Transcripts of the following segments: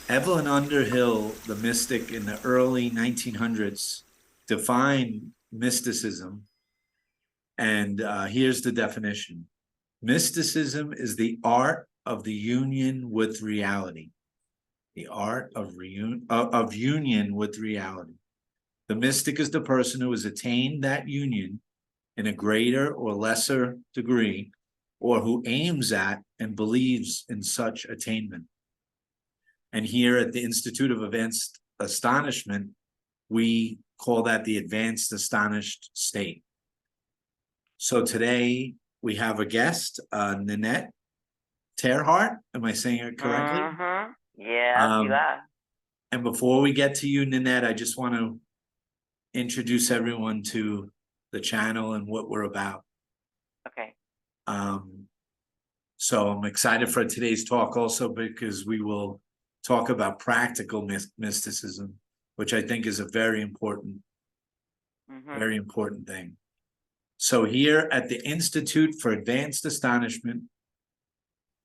Evelyn Underhill, the mystic in the early 1900s, defined mysticism. And here's the definition. Mysticism is the art of the union with reality. The art of union with reality. The mystic is the person who has attained that union in a greater or lesser degree, or who aims at and believes in such attainment. And here at the Institute of Advanced Astonishment, we call that the advanced astonished state. So today we have a guest, Ninette Terhart. Am I saying it correctly? Mm-hmm. Yeah, you Um, are. and before we get to you, Ninette, I just want to introduce everyone to the channel and what we're about. Okay. Um, so I'm excited for today's talk also because we will talk about practical mysticism, which I think is a very important thing. So here at the Institute for Advanced Astonishment,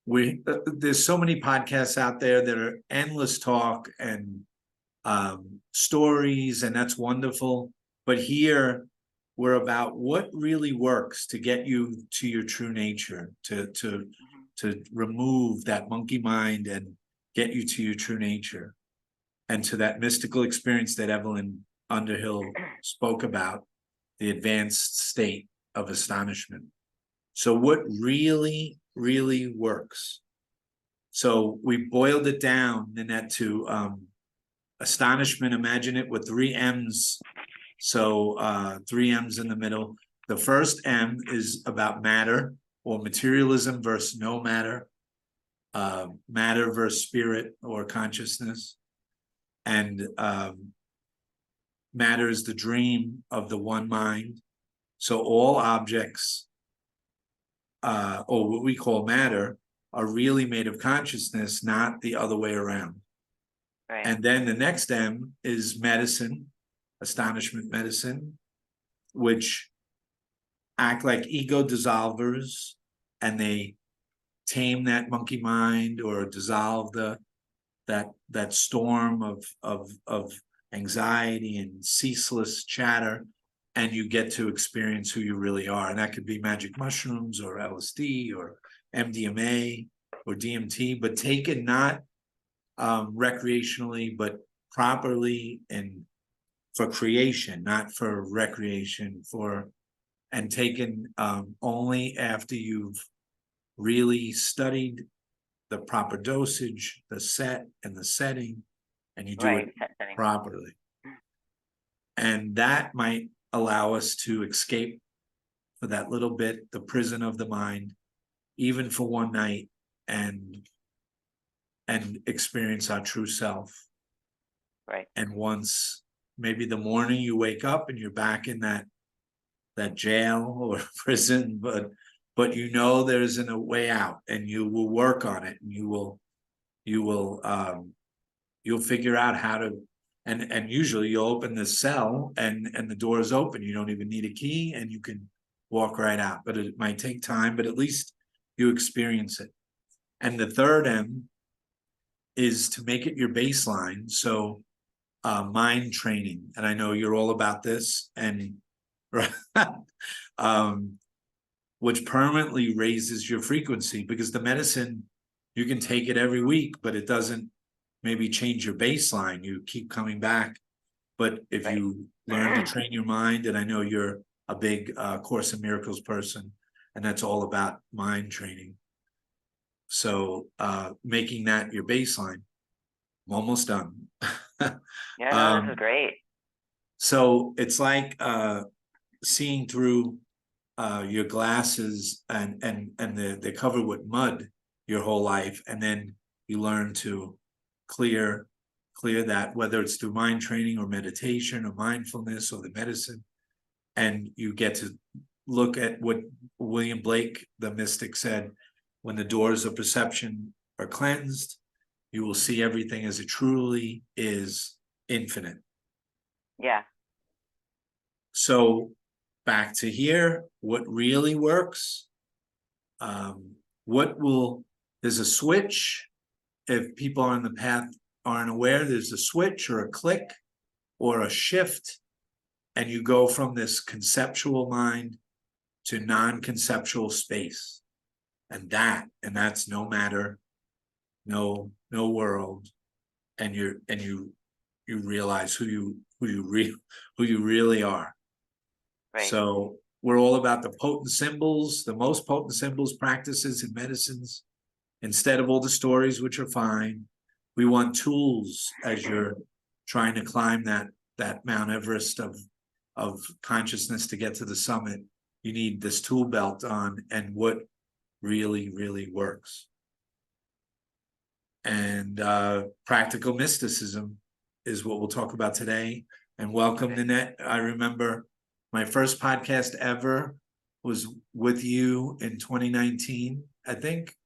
there's so many podcasts out there that are endless talk and stories, and that's wonderful. But here we're about what really works to get you to your true nature, to remove that monkey mind and get you to your true nature and to that mystical experience that Evelyn Underhill spoke about, the advanced state of astonishment. So what really, really works? So we boiled it down, Ninette, to astonishment. Imagine it with three M's. So three M's in the middle. The first M is about matter, or materialism versus no matter, matter versus spirit or consciousness. And matter is the dream of the one mind. So all objects, or what we call matter, are really made of consciousness, not the other way around. Right. And then the next M is medicine, astonishment medicine, which act like ego dissolvers, and they tame that monkey mind or dissolve that storm of anxiety and ceaseless chatter, and you get to experience who you really are. And that could be magic mushrooms or LSD or MDMA or DMT, but taken not recreationally, but properly and for creation, not for recreation, and taken only after you've really studied the proper dosage, the set and the setting, and you do it Setting. properly. And that might allow us to escape for that little bit, the prison of the mind, even for one night, and experience our true self. Right. And once maybe the morning you wake up and you're back in that jail or prison, but you know there's a way out, and you will work on it, and you'll figure out how to, and usually you'll open the cell and the door is open. You don't even need a key, and you can walk right out, but it might take time, but at least you experience it. And the third M is to make it your baseline. So mind training, and I know you're all about this, and which permanently raises your frequency, because the medicine, you can take it every week, but it doesn't maybe change your baseline. You keep coming back. But if you learn to train your mind, and I know you're a big Course in Miracles person, and that's all about mind training. So making that your baseline. I'm almost done. Yeah, no, this is great. So it's like seeing through your glasses, and they're covered with mud your whole life, and then you learn to clear that, whether it's through mind training or meditation or mindfulness or the medicine, and you get to look at what William Blake, the mystic, said: when the doors of perception are cleansed, you will see everything as it truly is, infinite. Yeah. So back to here, what really works, there's a switch if people are on the path aren't aware, there's a switch or a click or a shift, and you go from this conceptual mind to non-conceptual space. And that's no matter, no world. And you realize who you really are. Right. So we're all about the potent symbols, the most potent symbols, practices, and medicines, instead of all the stories, which are fine. We want tools as you're trying to climb that Mount Everest of consciousness to get to the summit. You need this tool belt on, and what really works. And practical mysticism is what we'll talk about today. And welcome, Ninette. I remember my first podcast ever was with you in 2019, I think.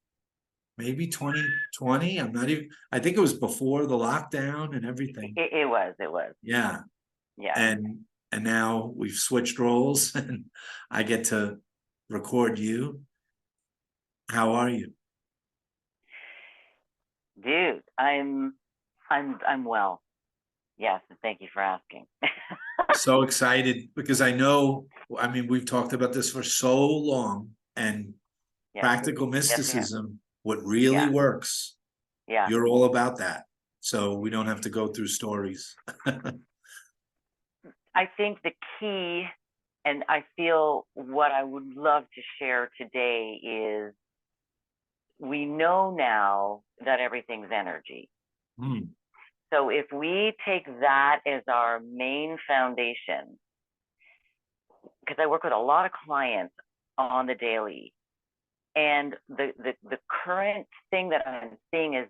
Maybe 2020. I'm not even, I think it was before the lockdown and everything. It was. Yeah. Yeah. And now we've switched roles and I get to record you. How are you? Dude, I'm well. Yes, and thank you for asking. So excited because I know, I mean, we've talked about this for so long, and Yes. practical mysticism, what really works. Yeah. You're all about that. So we don't have to go through stories. I think the key, and I feel what I would love to share today is, we know now that everything's energy. So if we take that as our main foundation, because I work with a lot of clients on the daily, and the current thing that I'm seeing is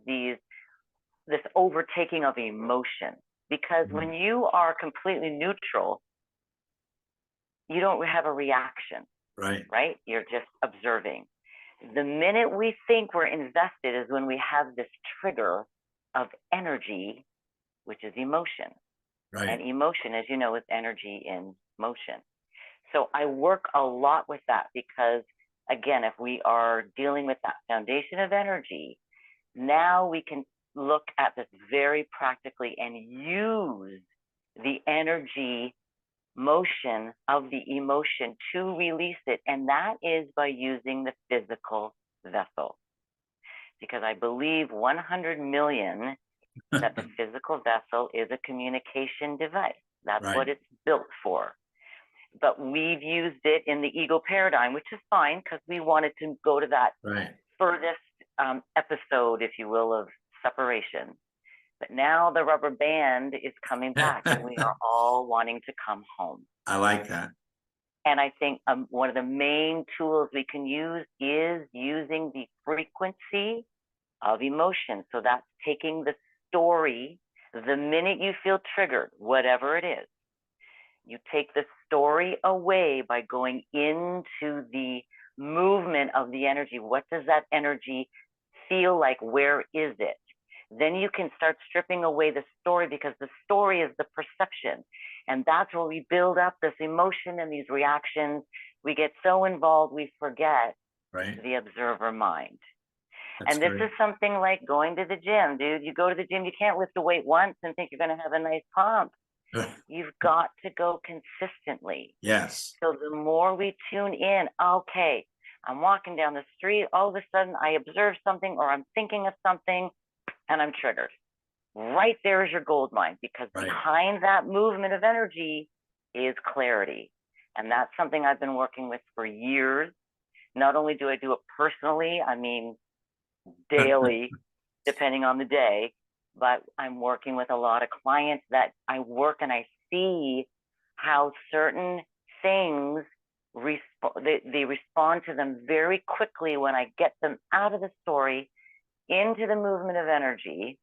this overtaking of emotion. Because when you are completely neutral, you don't have a reaction. Right? You're just observing. The minute we think we're invested is when we have this trigger of energy, which is emotion. And emotion, as you know, is energy in motion. So I work a lot with that because, again, if we are dealing with that foundation of energy, now we can look at this very practically and use the energy motion of the emotion to release it. And that is by using the physical vessel. Because I believe 100 million that the physical vessel is a communication device. That's what it's built for. But we've used it in the ego paradigm, which is fine because we wanted to go to that furthest episode, if you will, of separation. But now the rubber band is coming back and we are all wanting to come home. I like that. And I think one of the main tools we can use is using the frequency of emotion. So that's taking the story, the minute you feel triggered, whatever it is, you take the story away by going into the movement of the energy. What does that energy feel like? Where is it? Then you can start stripping away the story, because the story is the perception. And that's where we build up this emotion and these reactions. We get so involved, we forget the observer mind. And this is something like going to the gym, dude. You go to the gym, you can't lift a weight once and think you're going to have a nice pump. You've got to go consistently. Yes. So the more we tune in, okay, I'm walking down the street, all of a sudden I observe something or I'm thinking of something and I'm triggered. Right there is your gold mine, because behind that movement of energy is clarity. And that's something I've been working with for years. Not only do I do it personally, I mean, daily, depending on the day, but I'm working with a lot of clients that I work and I see how certain things they respond to them very quickly when I get them out of the story into the movement of energy.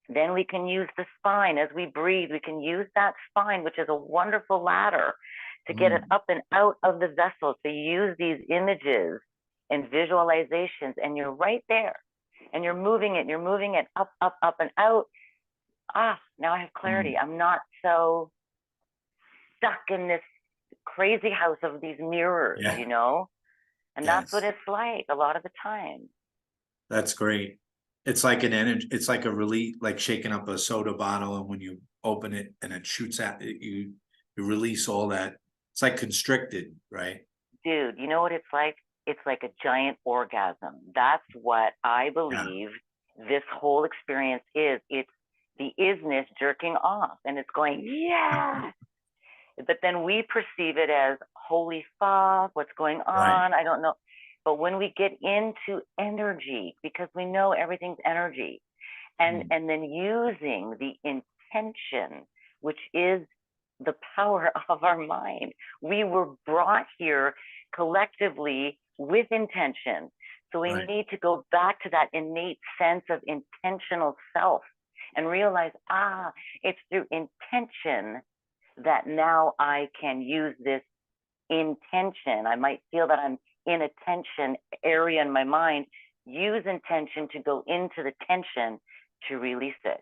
Then we can use the spine as we breathe. We can use that spine, which is a wonderful ladder, to get it up and out of the vessel. To use these images and visualizations, and you're right there, and you're moving it up, and out. Now I have clarity. I'm not so stuck in this crazy house of these mirrors, you know? And that's what it's like a lot of the time. That's great. It's like an energy, it's like a release, like shaking up a soda bottle, and when you open it and it shoots out, you release all that. It's like constricted, right? Dude, you know what it's like? It's like a giant orgasm. That's what I Yeah, believe this whole experience is. It's the isness jerking off, and it's going, yeah. But then we perceive it as, holy fuck, what's going right. on? I don't know. But when we get into energy, because we know everything's energy, and Mm. then using the intention, which is the power of our mind. We were brought here collectively with intention. So we Right, need to go back to that innate sense of intentional self and realize, it's through intention that now I can use this intention. I might feel that I'm in a tension area in my mind, use intention to go into the tension to release it.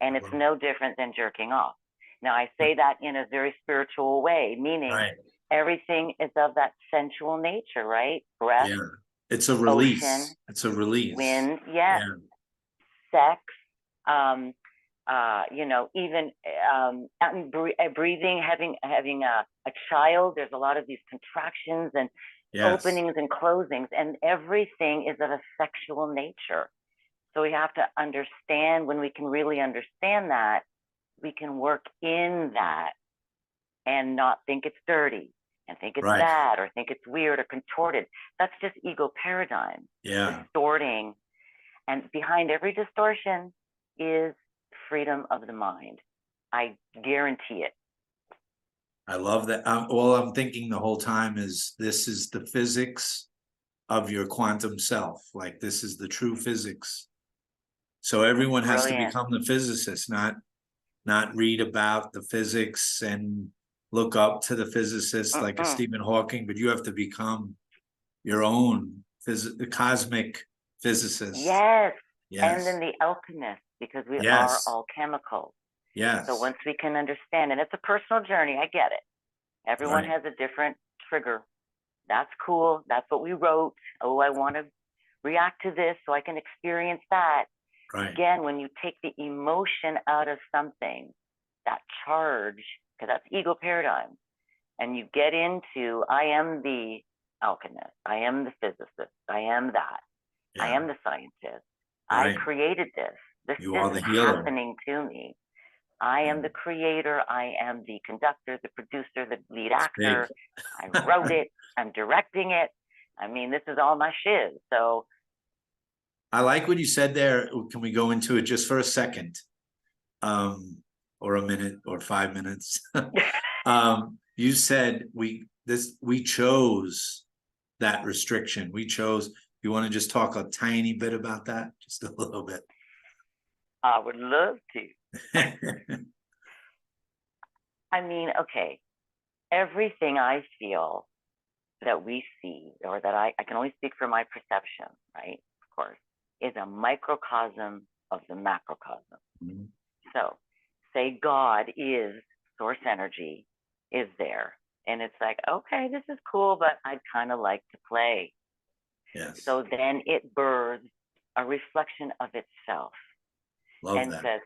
And I it's love no different than jerking off. Now, I say that in a very spiritual way, meaning right. everything is of that sensual nature, right? Breath, Yeah, it's a ocean, release. It's a release. wind, yes, Yeah, sex, um, even breathing, having a child. There's a lot of these contractions and yes, openings and closings, and everything is of a sexual nature. So we have to understand, when we can really understand that, we can work in that and not think it's dirty and think it's right. bad or think it's weird or contorted. That's just ego paradigm Yeah, distorting. And behind every distortion is freedom of the mind. I guarantee it. I love that. All I'm thinking the whole time is this is the physics of your quantum self. Like this is the true physics. So everyone has to Brilliant. become the physicist, not read about the physics and look up to the physicist like a Mm-mm. Stephen Hawking, but you have to become your own cosmic physicist. Yes. And then Yes, the alchemist, because we are yes, all chemicals. So yes, once we can understand, and it's a personal journey, I get it. Everyone right, has a different trigger. That's cool. That's what we wrote. Oh, I want to react to this so I can experience that. right. Again, when you take the emotion out of something, that charge, because that's ego paradigm, and you get into, I am the alchemist, I am the physicist, I am that, I Yeah, am the scientist, I right. created this. You This are is the healer. happening to me. I am the creator, I am the conductor, the producer, the lead It's big. actor. I wrote it, I'm directing it. I mean, this is all my shiz. So I like what you said there. Can we go into it just for a second? Or a minute or 5 minutes. You said we chose that restriction. We chose. You want to just talk a tiny bit about that? Just a little bit. I would love to. I mean, okay, everything I feel that we see, or that I can only speak for my perception, right? Of course, is a microcosm of the macrocosm. Mhm. So, say God is source energy, is there. And it's like, okay, this is cool, but I'd kind of like to play. Yes, So then it births a reflection of itself love and that. says,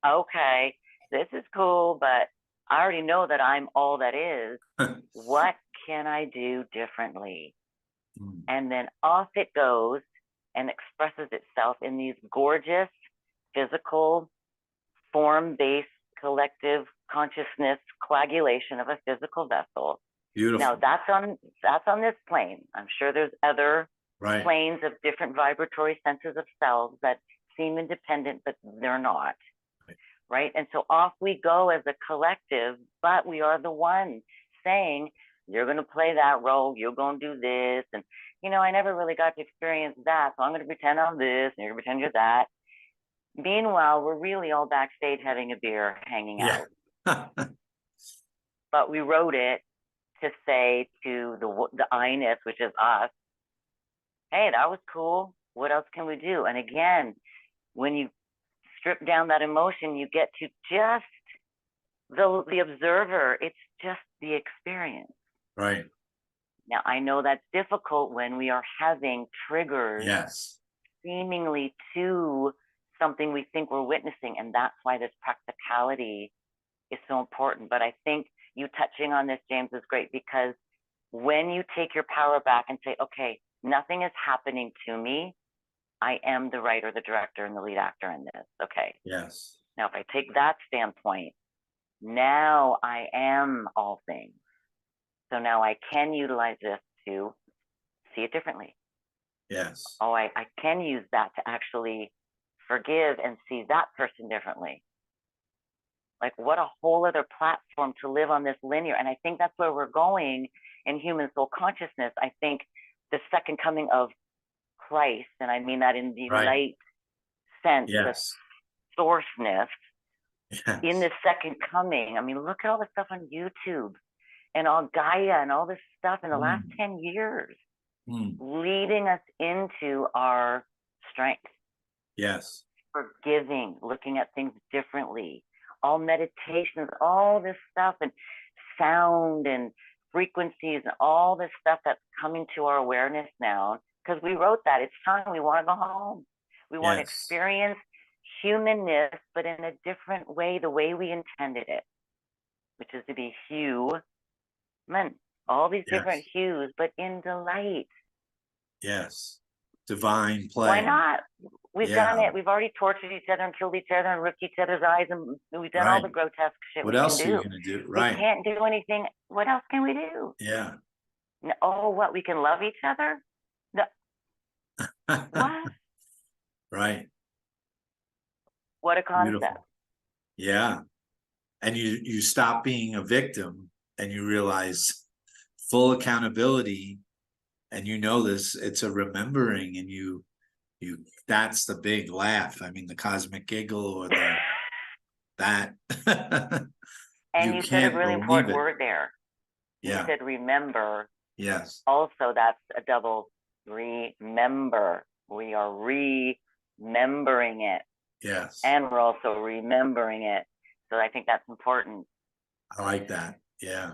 okay, this is cool, but I already know that I'm all that is. What can I do differently? Mm. And then off it goes and expresses itself in these gorgeous physical form-based collective consciousness coagulation of a physical vessel. Now Beautiful. that's on this plane. I'm sure there's other Right. planes of different vibratory senses of selves that seem independent, but they're not. Right. And so off we go as a collective, but we are the one saying, you're going to play that role, you're going to do this. And, I never really got to experience that. So I'm going to pretend I'm this and you're going to pretend you're that. Meanwhile, we're really all backstage having a beer, hanging Yeah. out. But we wrote it to say to the I-ness, which is us, hey, that was cool. What else can we do? And again, when you strip down that emotion, you get to just the observer. It's just the experience. Right. Now, I know that's difficult when we are having triggers Yes. seemingly to something we think we're witnessing. And that's why this practicality is so important. But I think you touching on this, James, is great, because when you take your power back and say, okay, nothing is happening to me, I am the writer, the director, and the lead actor in this. Okay. Yes. Now, if I take that standpoint, now I am all things. So now I can utilize this to see it differently. Yes. Oh, I can use that to actually forgive and see that person differently. Like, what a whole other platform to live on this linear. And I think that's where we're going in human soul consciousness. I think the second coming of Christ, and I mean that in the light sense, yes. the sourceness, Yes. in this second coming. I mean, look at all the stuff on YouTube and all Gaia and all this stuff in the last 10 years, leading us into our strength. Yes. Forgiving, looking at things differently, all meditations, all this stuff, and sound and frequencies and all this stuff that's coming to our awareness now, because we wrote that. It's time. We want to go home. We want to experience humanness, but in a different way, the way we intended it, which is to be human. All these different hues, but in delight. Yes. Divine play. Why not? We've done it. We've already tortured each other and killed each other and ripped each other's eyes, and we've done all the grotesque shit we can do. What else are you going to do? We can't do anything. What else can we do? Yeah. Oh, what? We can love each other? No. What? Right. What a concept. Beautiful. Yeah. And you stop being a victim and you realize full accountability, and you know this, it's a remembering, and you that's the big laugh. I mean, the cosmic giggle, or that and you said a really important word there. Yeah. You said remember. Yes. Also, that's a double remember. We are remembering it. Yes. And we're also remembering it. So I think that's important. I like that. Yeah.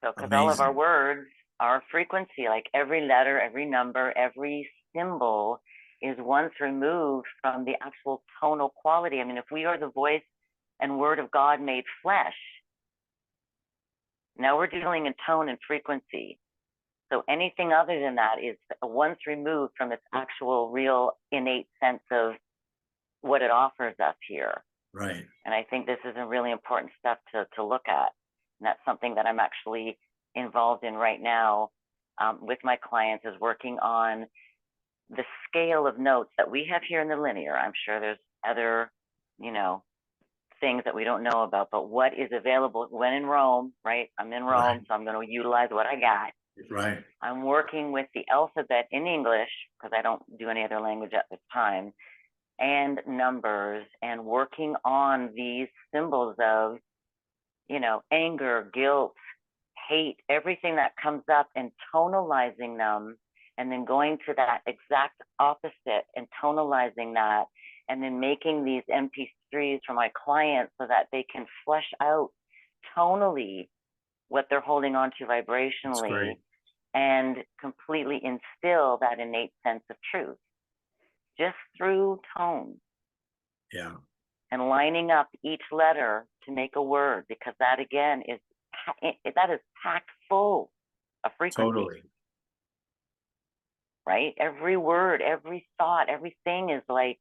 So, because all of our words, our frequency, like every letter, every number, every symbol is once removed from the actual tonal quality. I mean, if we are the voice and word of God made flesh, now we're dealing in tone and frequency. So anything other than that is once removed from its actual, real, innate sense of what it offers us here. Right. And I think this is a really important stuff to look at. And that's something that I'm actually involved in right now with my clients, is working on the scale of notes that we have here in the linear. I'm sure there's other, things that we don't know about, but what is available when in Rome, right? I'm in Rome, so I'm going to utilize what I got. Right. I'm working with the alphabet in English, because I don't do any other language at this time, and numbers, and working on these symbols of, anger, guilt, hate, everything that comes up, and tonalizing them, and then going to that exact opposite and tonalizing that, and then making these MP3s for my clients so that they can flesh out tonally what they're holding on to vibrationally, and completely instill that innate sense of truth just through tone. Yeah. And lining up each letter to make a word, because that again is packed full of frequency. Totally. Right? Every word, every thought, everything is like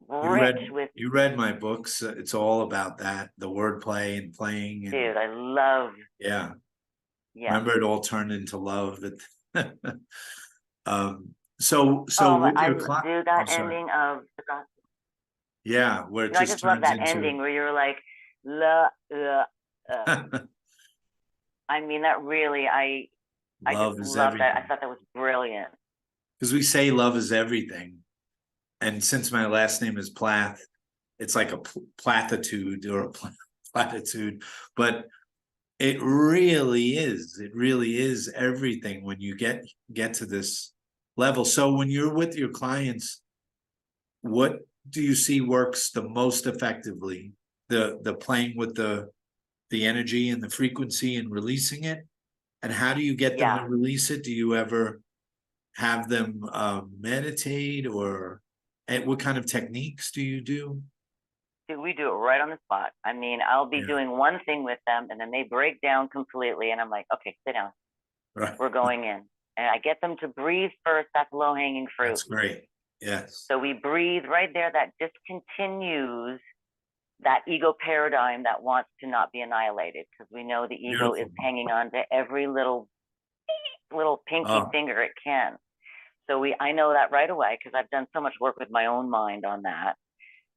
rich with. You read my books. It's all about that, the wordplay and playing. And, dude, I love. Yeah. Yeah. Remember, it all turned into love. So Oh, with I your do that ending of the Gospel. Yeah, where it I just love that ending where you're like, I mean, that really, I just love that. I thought that was brilliant. Because we say love is everything. And since my last name is Plath, it's like a platitude or a platitude, but it really is everything when you get to this level. So when you're with your clients, what do you see works the most effectively? The playing with the energy and the frequency and releasing it? And how do you get them to release it? Do you ever have them meditate, or what kind of techniques do you do? Dude, we do it right on the spot. I mean, I'll be Yeah. doing one thing with them and then they break down completely and I'm like, okay, sit down. Right. We're going in. And I get them to breathe first. That's low hanging fruit. That's great. Yes. So we breathe right there. That discontinues that ego paradigm that wants to not be annihilated, because we know the ego is hanging on to every little pinky finger it can. So I know that right away because I've done so much work with my own mind on that.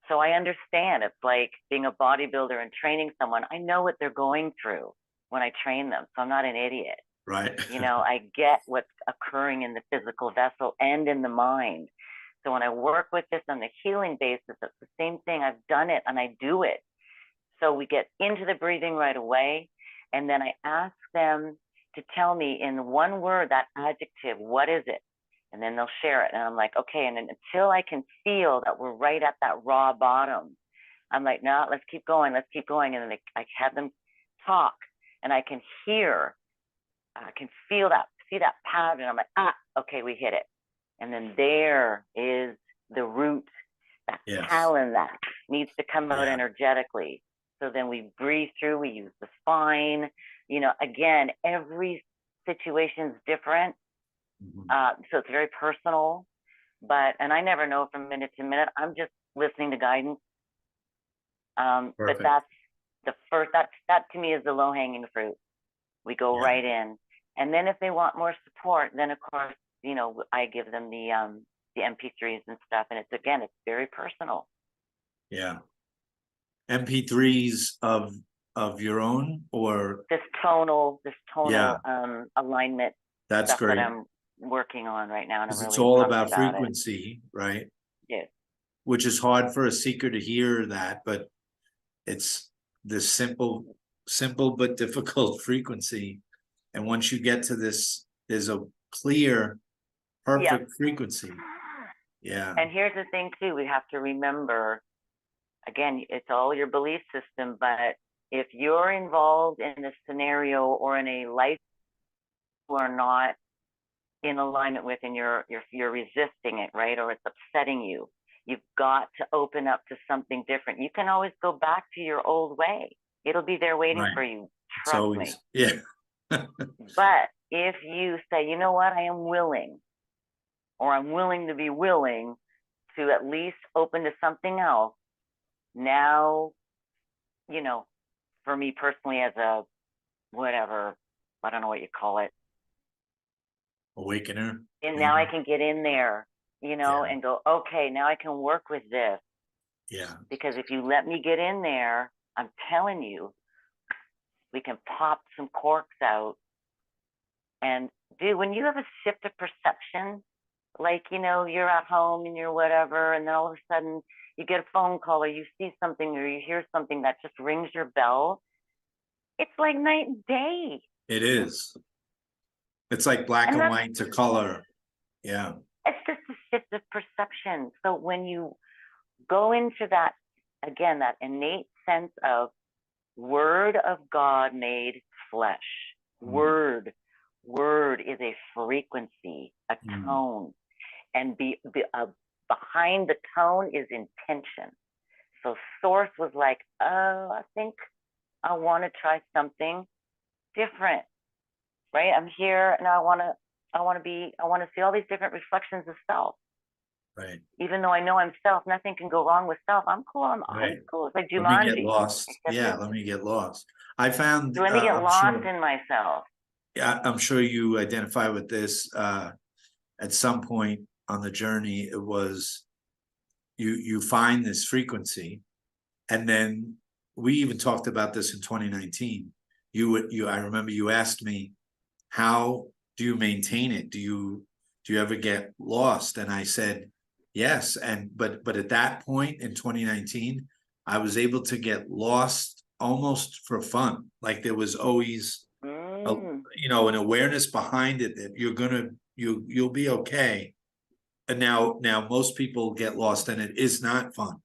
So I understand. It's like being a bodybuilder and training someone. I know what they're going through when I train them. So I'm not an idiot. Right. I get what's occurring in the physical vessel and in the mind. So when I work with this on the healing basis, it's the same thing. I've done it and I do it. So we get into the breathing right away. And then I ask them to tell me in one word, that adjective, what is it? And then they'll share it. And I'm like, okay. And then until I can feel that we're right at that raw bottom, I'm like, no, let's keep going. Let's keep going. And then I have them talk and I can hear, I can feel that, see that pattern. I'm like, okay, we hit it. And then there is the root, that talon that needs to come out energetically. So then we breathe through, we use the spine. Again, every situation is different. So it's very personal, and I never know from minute to minute. I'm just listening to guidance. But that's the first, that to me is the low hanging fruit. We go right in. And then if they want more support, then of course, I give them the MP3s and stuff. And it's very personal. Yeah. MP3s of your own, or this tonal alignment. That's great. That I'm working on right now. And it's all about frequency, right? Yes. Which is hard for a seeker to hear that, but it's this simple but difficult frequency. And once you get to this, there's a clear, perfect frequency. Yeah. And here's the thing too, we have to remember, again, it's all your belief system, but if you're involved in a scenario or in a life you are not in alignment with, and you're resisting it, right? Or it's upsetting you, you've got to open up to something different. You can always go back to your old way. It'll be there waiting for you. Trust me. Yeah. But if you say, you know what, I am willing, or I'm willing to be willing to at least open to something else, now, for me personally, as a whatever, I don't know what you call it, awakener. And now I can get in there, and go, okay, now I can work with this. Yeah. Because if you let me get in there, I'm telling you, we can pop some corks out. And dude, when you have a shift of perception, like, you're at home and you're whatever, and then all of a sudden you get a phone call or you see something or you hear something that just rings your bell, it's like night and day. It is. It's like black and white to color. Yeah. It's just a shift of perception. So when you go into that, again, that innate sense of Word of God made flesh, word is a frequency, a tone, and behind the tone is intention. So Source was like, I think I want to try something different, right? I'm here and I want to see all these different reflections of self. Right. Even though I know I'm self, nothing can go wrong with self. I'm cool. I'm cool. It's like Jumanji. Let me get lost. Let me get lost. I found. Let me get lost in myself. Yeah, I'm sure you identify with this. At some point on the journey, it was you find this frequency, and then we even talked about this in 2019. I remember you asked me, how do you maintain it? Do you ever get lost? And I said, yes. But at that point in 2019, I was able to get lost almost for fun. Like there was always, an awareness behind it that you'll be okay. And now most people get lost and it is not fun.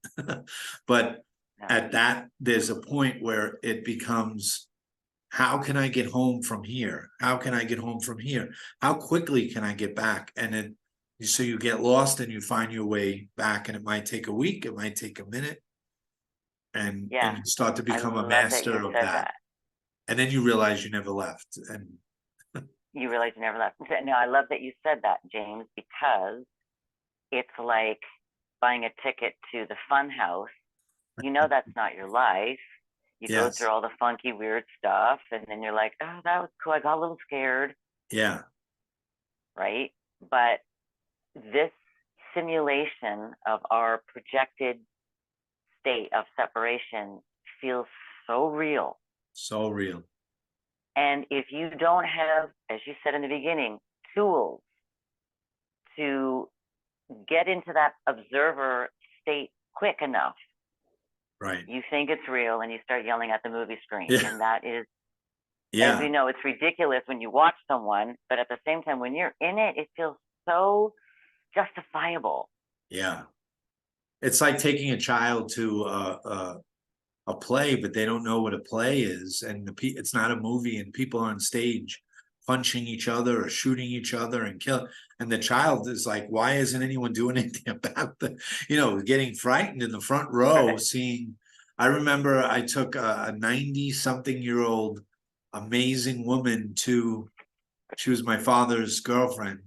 But at that, there's a point where it becomes how can I get home from here? How can I get home from here? How quickly can I get back? And then so you get lost and you find your way back, and it might take a week, it might take a minute, and Yeah, you start to I become a love that you master of said that. that. And then you realize you never left. And You realize you never left. No, I love that you said that, James, because it's like buying a ticket to the fun house. You know that's not your life. You go through yes, all the funky, weird stuff, and then you're like, oh, that was cool. I got a little scared, yeah, right? But this simulation of our projected state of separation feels so real. so real. And if you don't have, as you said in the beginning, tools to get into that observer state quick enough, Right. you think it's real and you start yelling at the movie screen. Yeah. And that is, as Yeah. we know, it's ridiculous when you watch someone, but at the same time, when you're in it, it feels so justifiable. Yeah. It's like taking a child to a play, but they don't know what a play is, and it's not a movie, and people on stage punching each other or shooting each other and kill. And the child is like, why isn't anyone doing anything about getting frightened in the front row, seeing. I remember I took a 90-something-year-old amazing woman to, she was my father's girlfriend,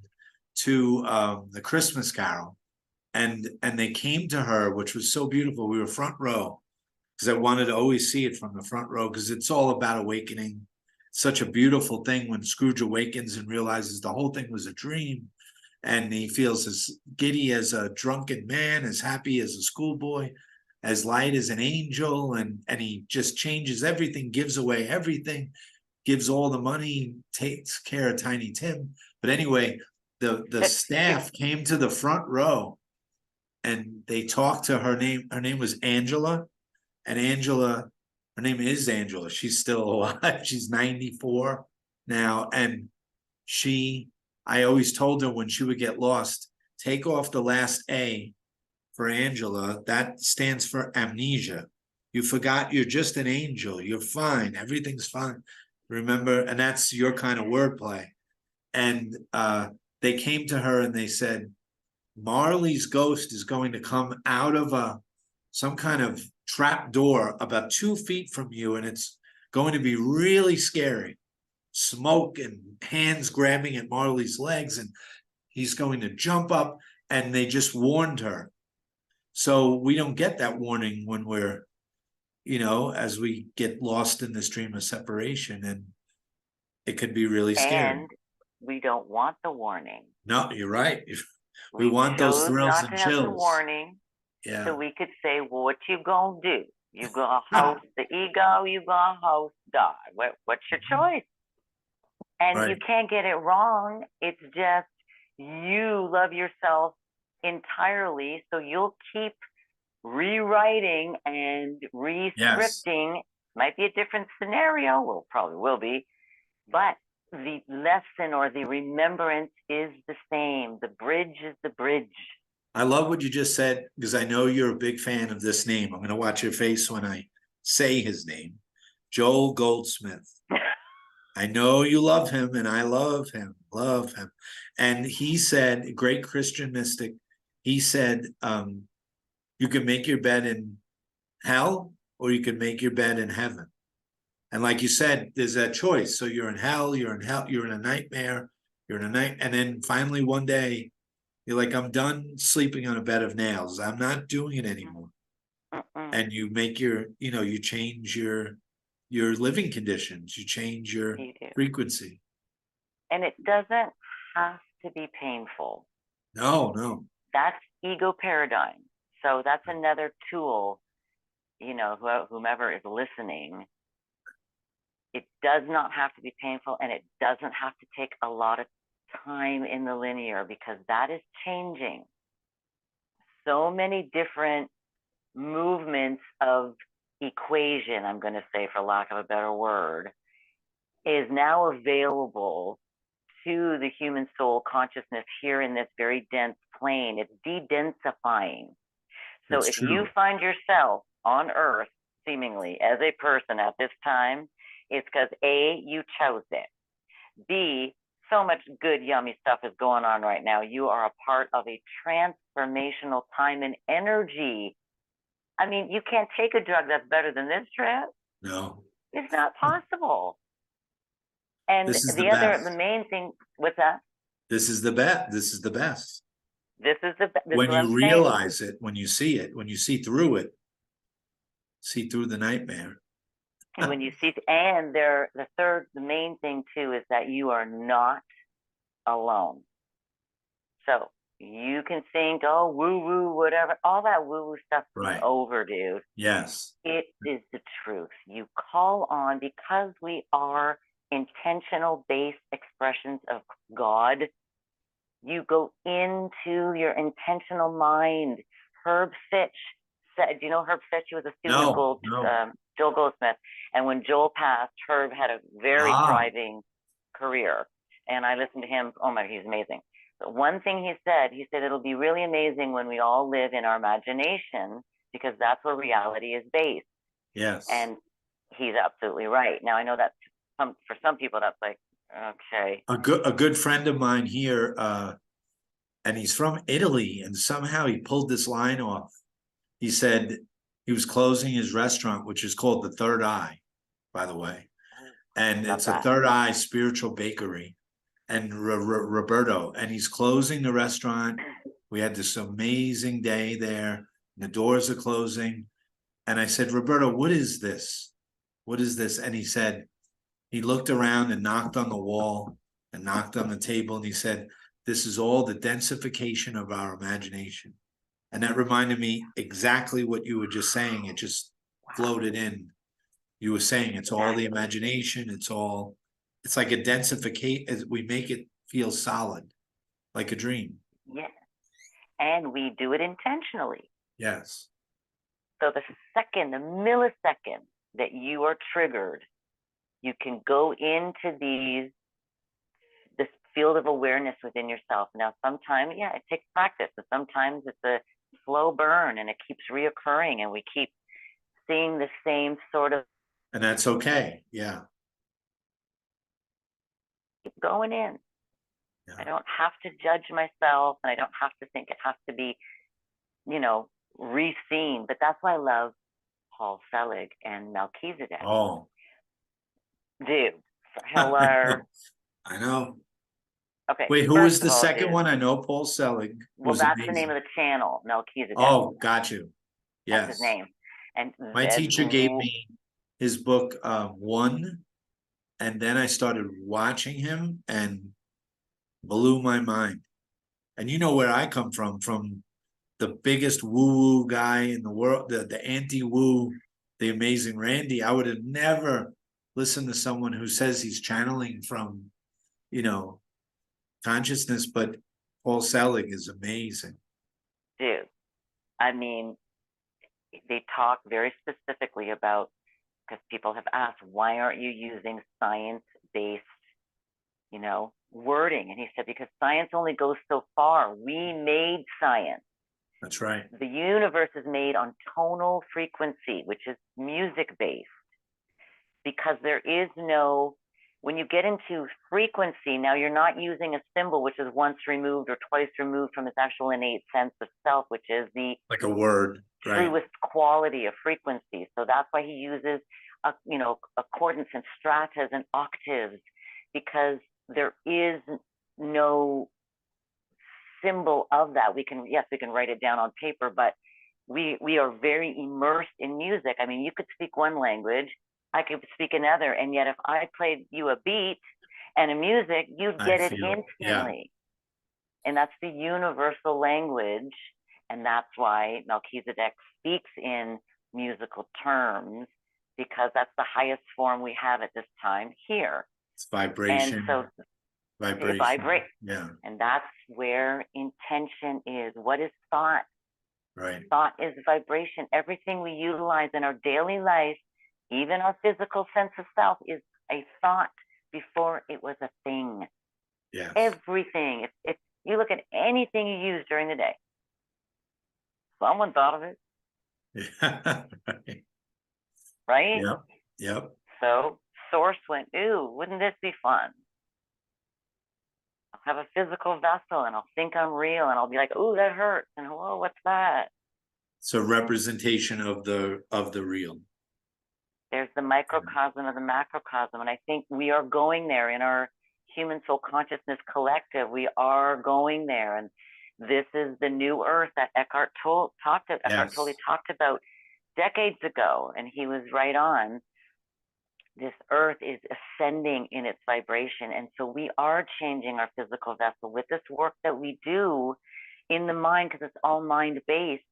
to the Christmas Carol. And they came to her, which was so beautiful. We were front row because I wanted to always see it from the front row, because it's all about awakening. Such a beautiful thing when Scrooge awakens and realizes the whole thing was a dream, and he feels as giddy as a drunken man, as happy as a schoolboy, as light as an angel, and he just changes everything, gives away everything, gives all the money, takes care of Tiny Tim. But anyway, the staff came to the front row and they talked to her name. Her name was Angela. And Angela, her name is Angela. She's still alive. She's 94 now. And I always told her when she would get lost, take off the last A for Angela. That stands for amnesia. You forgot you're just an angel. You're fine. Everything's fine. Remember? And that's your kind of wordplay. And they came to her and they said, Marley's ghost is going to come out of some kind of trap door about 2 feet from you, and it's going to be really scary. Smoke and hands grabbing at Marley's legs, and he's going to jump up. And they just warned her. So we don't get that warning when we're, as we get lost in this dream of separation, and it could be really scary. And we don't want the warning. No, you're right. We We want those chose thrills not and to have the chills. warning, Yeah. so we could say, well, what you gonna do? You gonna host the ego? You gonna host God? What's your choice? And Right. you can't get it wrong. It's just you love yourself entirely, so you'll keep rewriting and rescripting. Yes. Might be a different scenario. Well, probably will be, but the lesson or the remembrance is the same. The bridge is the bridge. I love what you just said, because I know you're a big fan of this name. I'm going to watch your face when I say his name. Joel Goldsmith. I know you love him, and I love him. And he said, great Christian mystic, he said, you can make your bed in hell or you can make your bed in heaven. And like you said, there's that choice. So you're in hell, you're in a nightmare, and then finally one day you're like, I'm done sleeping on a bed of nails. I'm not doing it anymore. And you make you change your living conditions, you change your frequency. And it doesn't have to be painful. No. That's ego paradigm. So that's another tool, whomever is listening. It does not have to be painful, and it doesn't have to take a lot of time in the linear, because that is changing. So many different movements of equation, I'm going to say, for lack of a better word, is now available to the human soul consciousness here in this very dense plane. It's de-densifying. So if you find yourself on Earth, seemingly as a person at this time, it's because A, you chose it. B, so much good, yummy stuff is going on right now. You are a part of a transformational time and energy. I mean, you can't take a drug that's better than this, Trent. No. It's not possible. And This is the main thing with that. This is the best. This is the best. This is when you realize it, when you see it, when you see through the nightmare. And when you see, and the main thing too is that you are not alone. So you can think, oh, woo woo, whatever, all that woo woo stuff is over, dude. Yes. It is the truth. You call on, because we are intentional based expressions of God. You go into your intentional mind. Herb Fitch said, do you know Herb Fitch? He was a student of Joel Goldsmith. And when Joel passed, Herb had a very thriving career. And I listened to him. Oh my, he's amazing. But one thing he said, it'll be really amazing when we all live in our imagination, because that's where reality is based. Yes. And he's absolutely right. Now, I know that for some people, that's like, okay. A good friend of mine here, and he's from Italy, and somehow he pulled this line off. He said he was closing his restaurant, which is called the Third Eye, by the way. And it's a Third Eye spiritual bakery. And Roberto, and he's closing the restaurant. We had this amazing day there. And the doors are closing. And I said, Roberto, what is this? What is this? And he said, he looked around and knocked on the wall and knocked on the table. And he said, this is all the densification of our imagination. And that reminded me exactly what you were just saying. It just floated in. You were saying it's all the imagination. It's like a densification, as we make it feel solid, like a dream. Yeah. And we do it intentionally. Yes. So the millisecond that you are triggered, you can go into this field of awareness within yourself. Now, sometimes, it takes practice, but sometimes it's a slow burn and it keeps reoccurring and we keep seeing the same sort of. And that's okay. Yeah. Keep going in. Yeah. I don't have to judge myself, and I don't have to think it has to be, re-seen. But that's why I love Paul Selig and Melchizedek. Oh. Dude. Hello. I know. Okay. Wait, who was the second one? I know Paul Selig. Well, that's the name of the channel, Melchizedek. Oh, got you. Yes. That's his name. And my teacher gave me his book, One. And then I started watching him and blew my mind. And you know where I come from the biggest woo-woo guy in the world, the anti-woo, the amazing Randy. I would have never listened to someone who says he's channeling from, consciousness, but Paul Selig is amazing. Dude, I mean, they talk very specifically about, because people have asked, why aren't you using science-based, wording? And he said, because science only goes so far. We made science. That's right. The universe is made on tonal frequency, which is music-based, because there is no, when you get into frequency, now you're not using a symbol, which is once removed or twice removed from its actual innate sense of self, which is the like a word, truest quality of frequency. So that's why he uses accordance and stratas and octaves, because there is no symbol of that. We can write it down on paper, but we are very immersed in music. I mean, you could speak one language, I could speak another, and yet if I played you a beat and a music, you'd get it instantly. Yeah. And that's the universal language. And that's why Melchizedek speaks in musical terms, because that's the highest form we have at this time here. It's vibration. And so vibration. Yeah. And that's where intention is. What is thought? Right. Thought is vibration. Everything we utilize in our daily life, even our physical sense of self, is a thought before it was a thing. Yes. Everything. If you look at anything you use during the day, someone thought of it. Yeah. Right? Yep. Yep. So source went, ooh, wouldn't this be fun? I'll have a physical vessel and I'll think I'm real and I'll be like, ooh, that hurts. And whoa, what's that? It's a representation of the real. There's the microcosm of the macrocosm. And I think we are going there in our human soul consciousness collective. We are going there. And this is the new earth that Eckhart Tolle talked about decades ago. And he was right on. This earth is ascending in its vibration. And so we are changing our physical vessel with this work that we do in the mind, because it's all mind-based.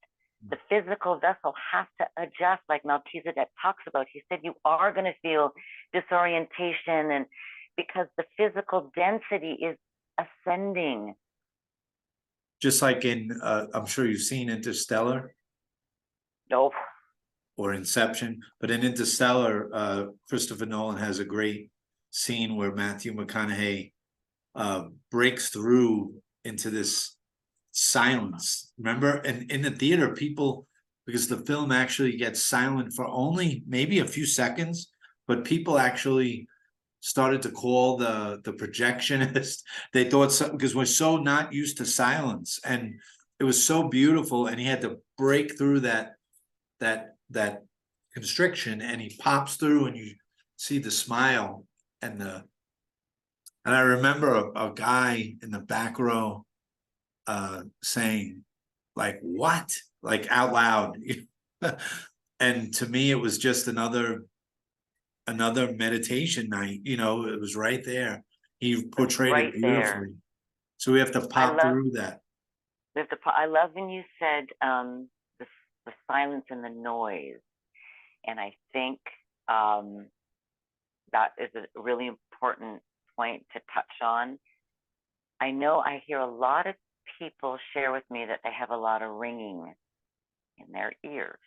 The physical vessel has to adjust, like Melchizedek talks about. He said you are going to feel disorientation, and because the physical density is ascending. Just like in, I'm sure you've seen Interstellar. Nope. Or Inception, but in Interstellar, Christopher Nolan has a great scene where Matthew McConaughey breaks through into this silence. Remember, and in the theater, people, because the film actually gets silent for only maybe a few seconds, but people actually started to call the projectionist. They thought so, because we're so not used to silence, and it was so beautiful, and he had to break through that constriction, and he pops through, and you see the smile and I remember a guy in the back row saying, like, what, like, out loud. And to me it was just another meditation night. It was right there. He portrayed it beautifully there. So we have to pop through that. I love when you said the silence and the noise. And I think that is a really important point to touch on. I know I hear a lot of people share with me that they have a lot of ringing in their ears.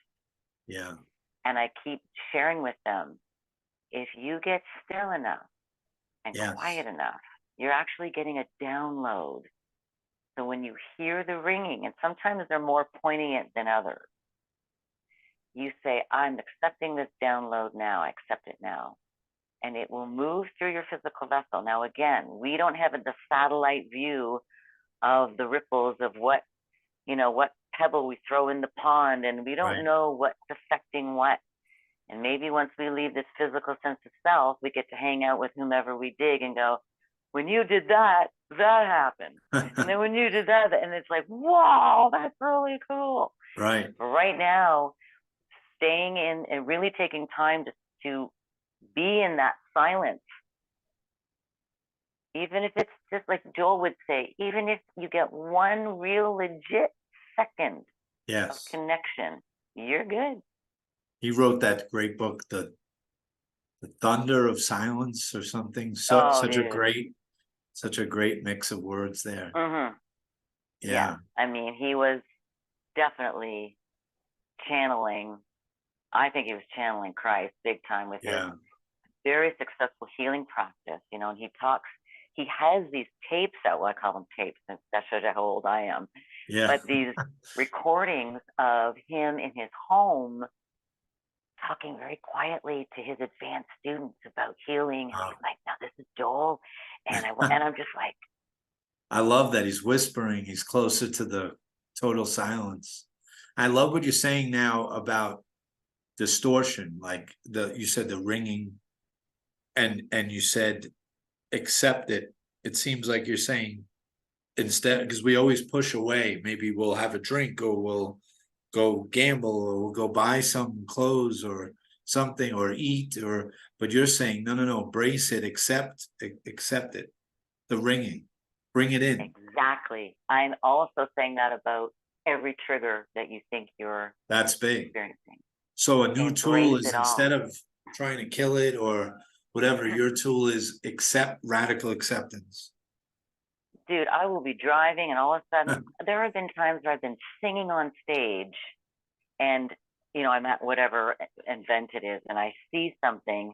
Yeah. And I keep sharing with them, if you get still enough and quiet enough, you're actually getting a download. So when you hear the ringing, and sometimes they're more poignant than others, you say, I'm accepting this download now. I accept it now. And it will move through your physical vessel. Now, again, we don't have the satellite view of the ripples of what pebble we throw in the pond, and we don't know what's affecting what. And maybe once we leave this physical sense of self, we get to hang out with whomever we dig and go, when you did that, that happened. And then when you did that, and it's like, wow, that's really cool. Right. But right now, staying in and really taking time to be in that silence, even if it's just like Joel would say, even if you get one real legit second of connection, you're good. He wrote that great book, the Thunder of Silence or something. Such a great mix of words there. Mm-hmm. Yeah. I mean, he was definitely channeling. I think he was channeling Christ big time with his very successful healing practice, and he has these tapes out. Well, I call them tapes, and that shows you how old I am. Yeah. But these recordings of him in his home talking very quietly to his advanced students about healing. And he's like, now this is Joel. And I'm just like, I love that he's whispering. He's closer to the total silence. I love what you're saying now about distortion, like you said the ringing, and you said accept it. It seems like you're saying instead, because we always push away, maybe we'll have a drink, or we'll go gamble, or we'll go buy some clothes or something, or eat, but you're saying no, embrace it, accept it, the ringing, bring it in. Exactly. I'm also saying that about every trigger that you think you're experiencing. So a new tool is, instead of trying to kill it or whatever, your tool is radical acceptance. Dude, I will be driving, and all of a sudden, there have been times where I've been singing on stage, and I'm at whatever event it is, and I see something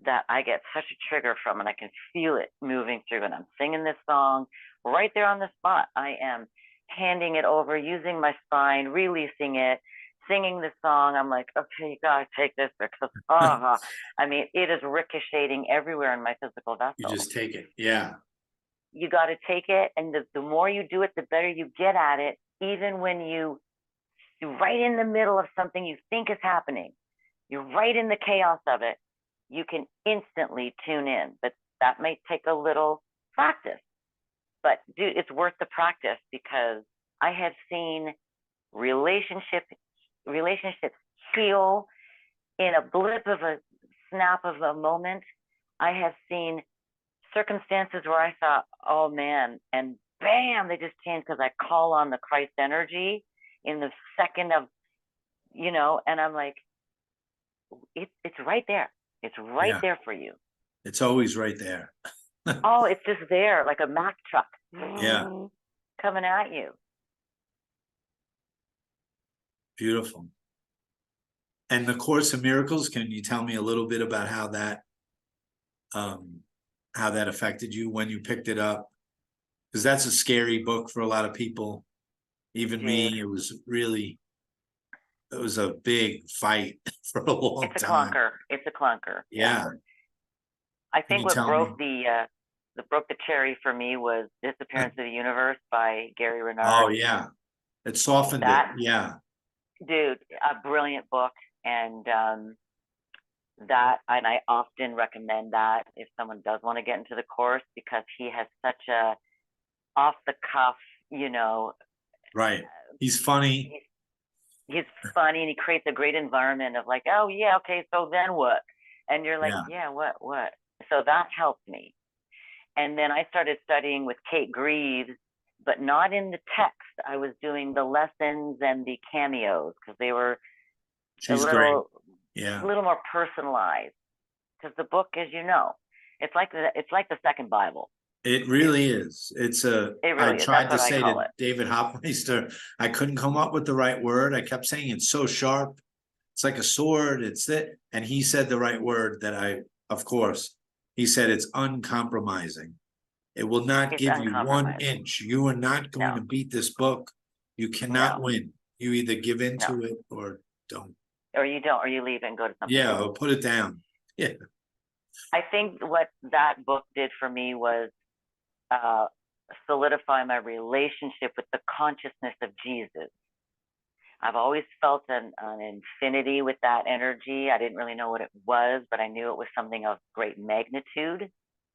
that I get such a trigger from, and I can feel it moving through, and I'm singing this song right there on the spot. I am handing it over, using my spine, releasing it, singing the song, I'm like, okay, you gotta take this because, I mean, it is ricocheting everywhere in my physical You vessel. just take it. Yeah. You got to take it, and the more you do it, the better you get at it. Even when you're right in the middle of something you think is happening, you're right in the chaos of it, you can instantly tune in. But that may take a little practice. But dude, it's worth the practice, because I have seen relationships heal in a blip of a snap of a moment. I have seen circumstances where I thought, oh man, and bam, they just changed because I call on the Christ energy in the second of, and I'm like, it's right there. It's right Yeah. there for you. It's always right there. Oh, it's just there, like a Mack truck. Yeah. Coming at you. Beautiful. And the Course in Miracles, can you tell me a little bit about how that affected you when you picked it up? Because that's a scary book for a lot of people. Even me, it was a big fight for a long time. It's a clunker. Yeah. I think what broke me? broke the cherry for me was Disappearance of the Universe by Gary Renard. Oh yeah. It softened it. Yeah. Dude, a brilliant book. And and I often recommend that if someone does want to get into the course, because he has such a off the cuff, Right. He's funny. He's funny, and he creates a great environment of like, oh yeah, okay, so then what? And you're like, yeah, what? So that helped me. And then I started studying with Kate Greaves, but not in the text. I was doing the lessons and the cameos, because they were a little more personalized. Because the book, as you know, it's like the second Bible. It really is. I tried to say to David Hopmeister, I couldn't come up with the right word. I kept saying it's so sharp. It's like a sword. It's it. And he said the right word he said it's uncompromising. It will not give you 1 inch. You are not going to beat this book. You cannot win. You either give into it or don't. Or you don't, or you leave and go to something. Yeah, or put it down. Yeah. I think what that book did for me was solidify my relationship with the consciousness of Jesus. I've always felt an infinity with that energy. I didn't really know what it was, but I knew it was something of great magnitude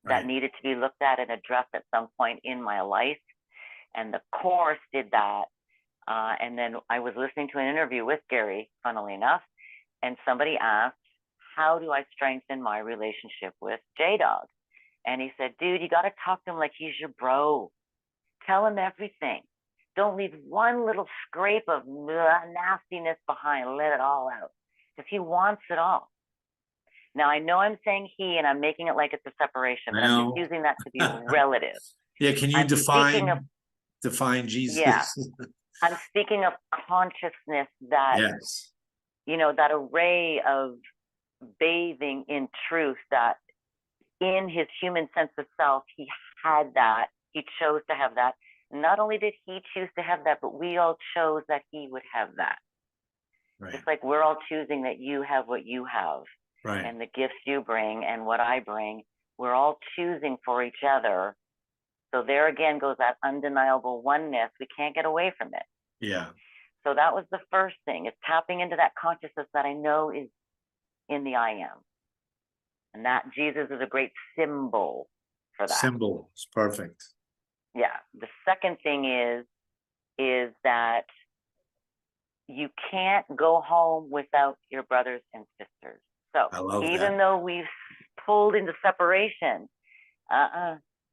that needed to be looked at and addressed at some point in my life. And the Course did that. And then I was listening to an interview with Gary, funnily enough, and somebody asked, how do I strengthen my relationship with J-Dog? And he said, dude, you got to talk to him like he's your bro. Tell him everything. Don't leave one little scrape of nastiness behind. Let it all out, because he wants it all. Now, I know I'm saying he, and I'm making it like it's a separation, but I'm just using that to be relative. Yeah, can you define Jesus? Yeah, I'm speaking of consciousness that, that array of bathing in truth, that in his human sense of self, he had that. He chose to have that. Not only did he choose to have that, but we all chose that he would have that. Right. Just like we're all choosing that you have what you have, and the gifts you bring and what I bring. We're all choosing for each other. So there again goes that undeniable oneness. We can't get away from it. Yeah. So that was the first thing. It's tapping into that consciousness that I know is in the I am. And that Jesus is a great symbol for that. Symbol is perfect. Yeah. The second thing is that you can't go home without your brothers and sisters. So even though we've pulled into separation,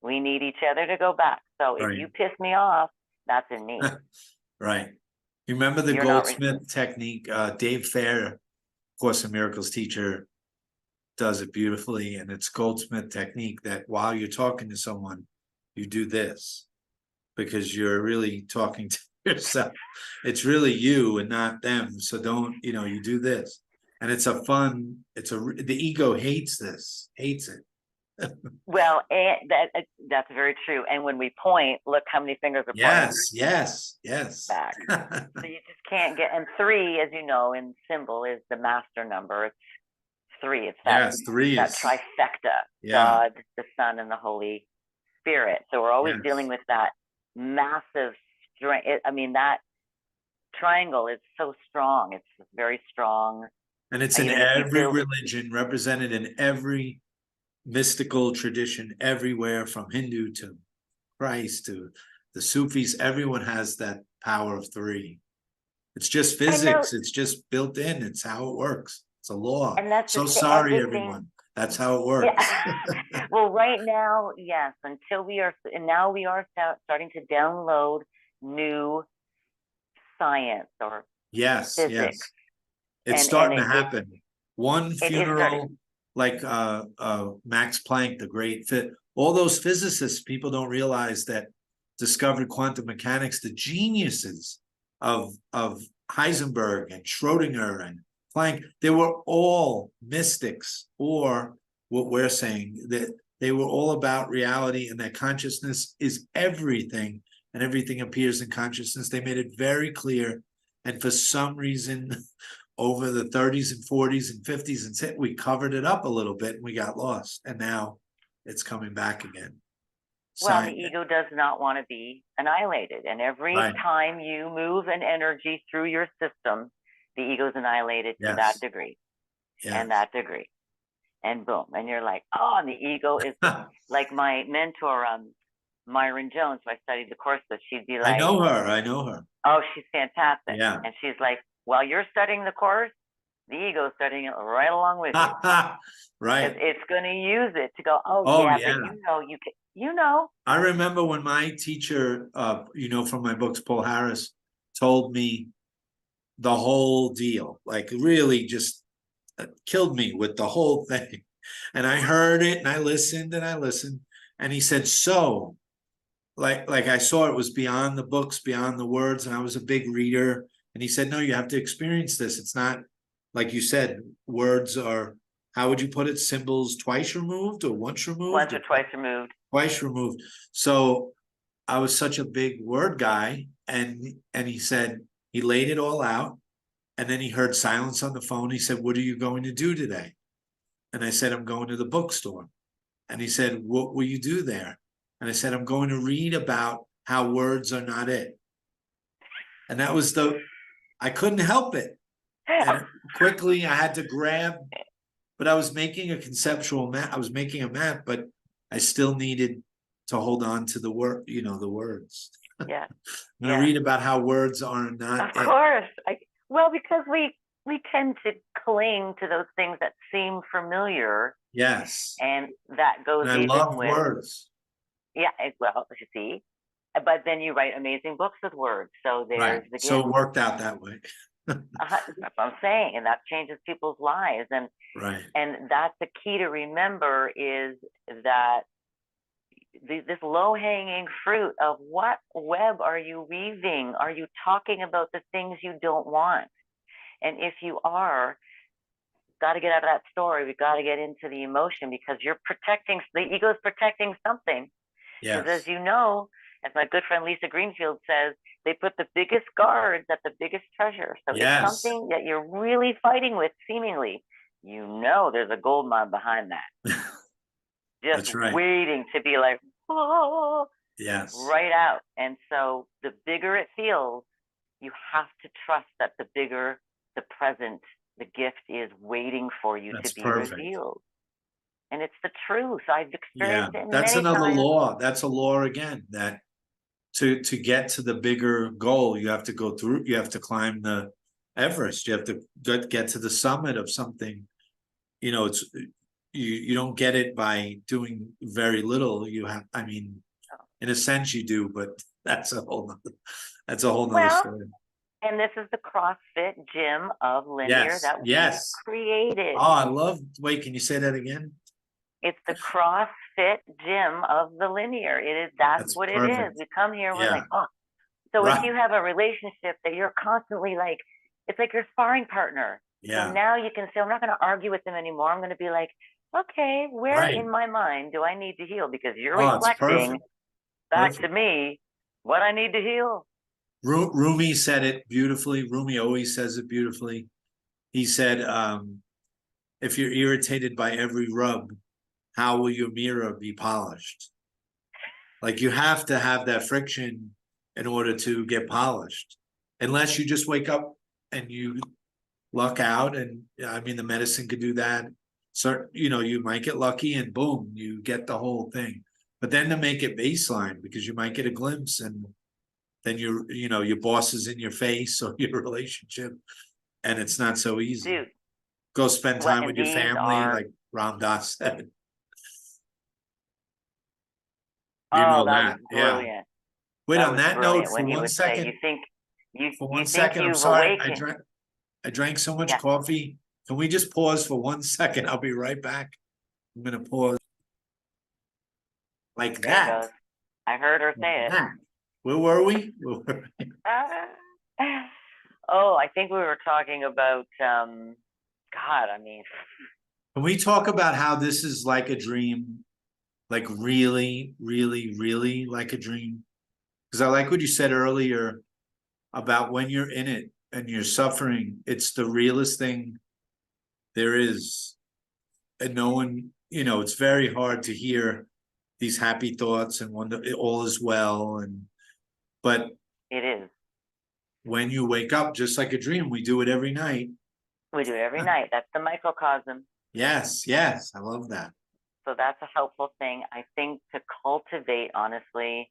we need each other to go back. So if you piss me off, that's in me. Right. You remember the Goldsmith technique? Dave Fair, Course in Miracles teacher, does it beautifully. And it's Goldsmith technique that while you're talking to someone, you do this, because you're really talking to yourself. It's really you and not them. So don't, you do this. And it's the ego hates it. Well, and that's very true. And when we point, look how many fingers are pointing Yes. back. So you just can't get. And 3, as you know, in symbol is the master number. It's 3. It's that Yes, 3 that is, trifecta: yeah, God, the Son, and the Holy Spirit. So we're always dealing yes. with that massive strength. I mean, that triangle is so strong. It's very strong. And it's in Even if you every build, religion, represented in every mystical tradition, everywhere from Hindu to Christ to the Sufis, everyone has that power of 3. It's just I know, physics. It's just built in. It's how it works. It's a law. and that's So and sorry, the thing. everyone. That's how it Yeah. works. Well, right now, yes. Until we are, and now we are starting to download new science or Yes, physics, yes. It's and starting to happen. One it is starting. funeral, like Max Planck, the great fit, all those physicists, people don't realize that discovered quantum mechanics, the geniuses of Heisenberg and Schrodinger and Planck, they were all mystics, or what we're saying, that they were all about reality and that consciousness is everything and everything appears in consciousness. They made it very clear. And for some reason, over the 30s and 40s and 50s and we covered it up a little bit and we got lost. And now it's coming back again. Well, the ego does not want to be annihilated. And every Right. time you move an energy through your system, the ego is annihilated to that degree and that degree. And boom. And you're like, oh, and the ego is like my mentor, Myron Jones, who I studied the course with. She'd be like, I know her. Oh, she's fantastic. Yeah. And she's like, while you're studying the course, the ego is studying it right along with you. Right. It's going to use it to go, oh yeah, but you know. I remember when my teacher, from my books, Paul Harris, told me the whole deal, like really just killed me with the whole thing. And I heard it and I listened. And he said, so like I saw it was beyond the books, beyond the words. And I was a big reader. And he said, no, you have to experience this. It's not, like you said, words are, how would you put it? Symbols twice removed or once removed? Once or twice removed. Twice removed. So I was such a big word guy. And he said, he laid it all out. And then he heard silence on the phone. He said, what are you going to do today? And I said, I'm going to the bookstore. And he said, what will you do there? And I said, I'm going to read about how words are not it. And that was I couldn't help it. And quickly I had to grab, but I was making a conceptual map. I was making a map, but I still needed to hold on to the word, the words. Yeah. I'm going to read about how words are not it. Of course. Well, because we tend to cling to those things that seem familiar. Yes. And that goes and I even love with words. Yeah, well, you see, but then you write amazing books with words. So there's the gift. So it worked out that way. That's what I'm saying, and that changes people's lives. And and that's the key to remember is that this low-hanging fruit of what web are you weaving? Are you talking about the things you don't want? And if you are, got to get out of that story. We got to get into the emotion because you're protecting, the ego is protecting something. Because as you know, as my good friend Lisa Greenfield says, they put the biggest guards at the biggest treasure. So it's something that you're really fighting with, seemingly. There's a gold mine behind that. Just waiting to be like, oh, right out. And so the bigger it feels, you have to trust that the bigger the present, the gift is waiting for you to be revealed. And it's the truth. I've experienced it That's many another times. law. That's a law again, that to get to the bigger goal, you have to go through, you have to climb the Everest. You have to get to the summit of something. It's you don't get it by doing very little. You have, in a sense you do, but that's a whole nother story. And this is the CrossFit gym of linear that we created. Oh, I love. Wait, can you say that again? It's the CrossFit gym of the linear. That's what perfect. It is. We come here, we're like, oh. So if you have a relationship that you're constantly like, it's like your sparring partner. Yeah. So now you can say, I'm not going to argue with them anymore. I'm going to be like, okay, where Right. in my mind do I need to heal? Because you're Oh, it's reflecting perfect. back to Perfect. me what I need to heal. Rumi said it beautifully. Rumi always says it beautifully. He said, if you're irritated by every rub, how will your mirror be polished? Like you have to have that friction in order to get polished. Unless you just wake up and you luck out, and I mean the medicine could do that. So you might get lucky and boom, you get the whole thing. But then to make it baseline, because you might get a glimpse and then your boss is in your face or your relationship, and it's not so easy. Dude, Go spend time and with your these family, are, like Ram Dass said. You oh, know that was that, yeah. brilliant. Wait, That on was that note, brilliant for when he one would say, second, you think I'm you've sorry, awakened. I drank so much Yeah, coffee. Can we just pause for 1 second? I'll be right back. I'm gonna pause like there it that. goes. I heard her Like say it. that. Where were we? Oh, I think we were talking about, God, I mean, Can we talk about how this is like a dream? Like really, really, really like a dream? Because I like what you said earlier about when you're in it and you're suffering, it's the realest thing there is. And no one, it's very hard to hear these happy thoughts and wonder all is well. But it is. when you wake up, just like a dream, we do it every night. We do it every night. That's the microcosm. Yes, yes, I love that. So that's a helpful thing. I think to cultivate, honestly,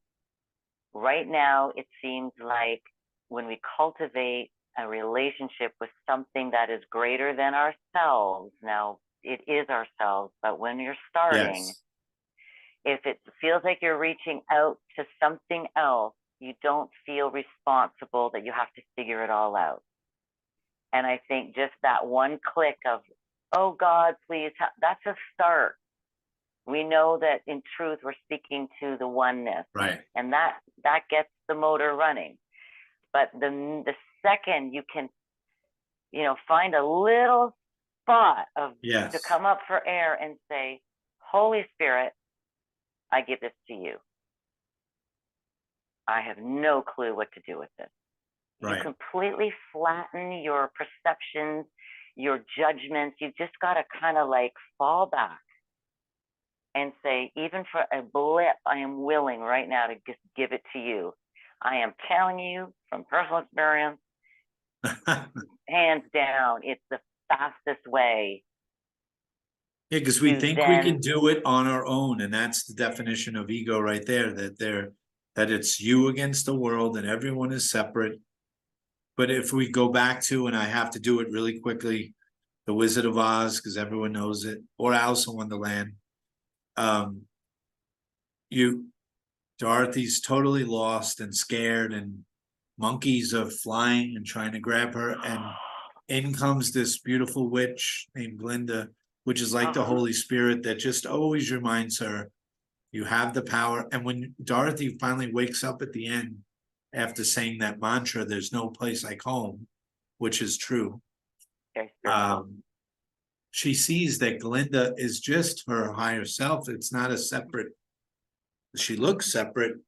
right now, it seems like when we cultivate a relationship with something that is greater than ourselves, now it is ourselves, but when you're starting, Yes, if it feels like you're reaching out to something else, you don't feel responsible that you have to figure it all out. And I think just that one click of, oh God, please, that's a start. We know that in truth, we're speaking to the oneness, right. and that gets the motor running. But the second you can, find a little spot of to Yes, come up for air and say, Holy Spirit, I give this to you. I have no clue what to do with this. You right. completely flatten your perceptions, your judgments. You've just got to kind of like fall back and say, even for a blip, I am willing right now to just give it to you. I am telling you from personal experience, hands down, it's the fastest way Yeah, because we to think we can then, do it on our own, and that's the definition of ego right there, that it's you against the world and everyone is separate. But if we go back to, and I have to do it really quickly, The Wizard of Oz, because everyone knows it, or Alice in Wonderland, um, Dorothy's totally lost and scared, and monkeys are flying and trying to grab her, and in comes this beautiful witch named Glinda, which is like the oh, Holy Spirit that just always reminds her, you have the power. And when Dorothy finally wakes up at the end, after saying that mantra, there's no place like home, which is true, very spiritual. she sees that Glinda is just her higher self. It's not a separate, she looks separate,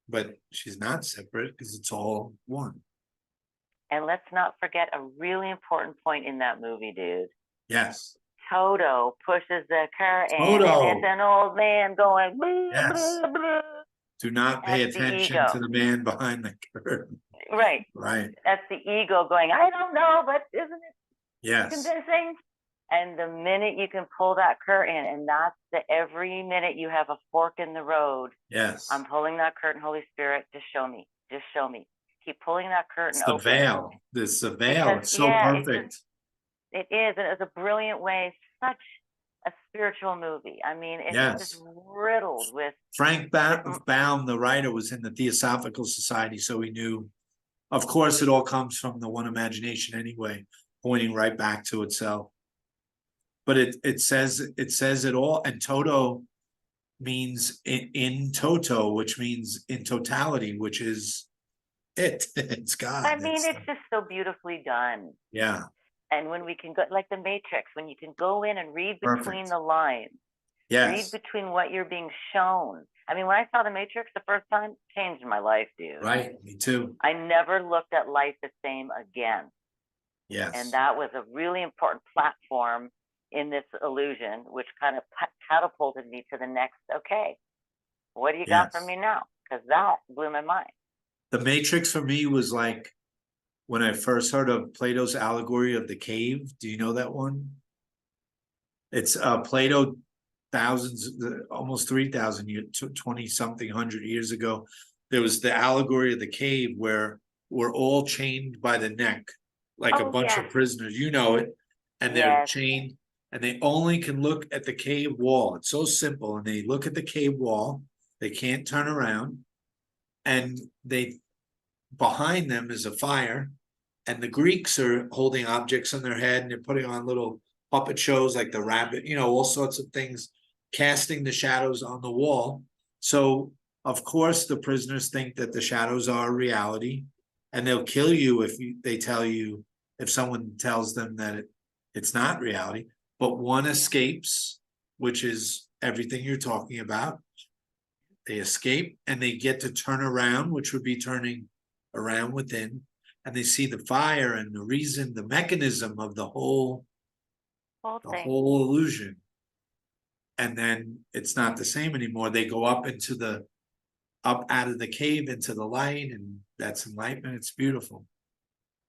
but she's not separate because it's all one. And let's not forget a really important point in that movie, dude. Yes. Toto pushes the curtain, and it's Toto. an old man going, blah, Yes. blah, blah. Do not pay That's the attention ego. to the man behind the curtain. Right. Right. That's the ego going, I don't know, but isn't it Yes. convincing? And the minute you can pull that curtain, and that's every minute you have a fork in the road, Yes. I'm pulling that curtain, Holy Spirit, just show me. Just show me. Keep pulling that curtain It's the open. veil. This is the veil. Because, It's so yeah, perfect. it is. And it's a brilliant way, such a spiritual movie. I mean, it's just Yes. riddled with Frank Baum, the writer, was in the Theosophical Society, so he knew. Of course, it all comes from the one imagination anyway, pointing right back to itself. But it says it all, and Toto means in toto, which means in totality, which is it. It's God. I mean, it's just so beautifully done. Yeah. And when we can go, like the Matrix, when you can go in and read between Perfect. the lines, read Yes, between what you're being shown. I mean, when I saw the Matrix the first time, changed my life, dude. right, me too. I never looked at life the same again. And Yes, that was a really important platform in this illusion, which kind of catapulted me to the next, okay, what do you got for yes. me now? Because that blew my mind. The Matrix for me was like when I first heard of Plato's allegory of the cave. Do you know that one? It's Plato, thousands, almost 3,000 years, 20 something hundred years ago. There was the allegory of the cave where we're all chained by the neck, like a Oh, bunch yes. of prisoners. You know it, and they're Yes. chained, and they only can look at the cave wall. It's so simple, and they look at the cave wall. They can't turn around, and they behind them is a fire, and the Greeks are holding objects on their head, and they're putting on little puppet shows like the rabbit, you know, all sorts of things, casting the shadows on the wall. So of course the prisoners think that the shadows are reality, and they'll kill you if they tell you, if someone tells them that it's not reality. But one escapes, which is everything you're talking about. They escape and they get to turn around, which would be turning around within, and they see the fire and the reason, the mechanism of the whole illusion. And then it's not the same anymore. They go up out of the cave into the light, and that's enlightenment. It's beautiful.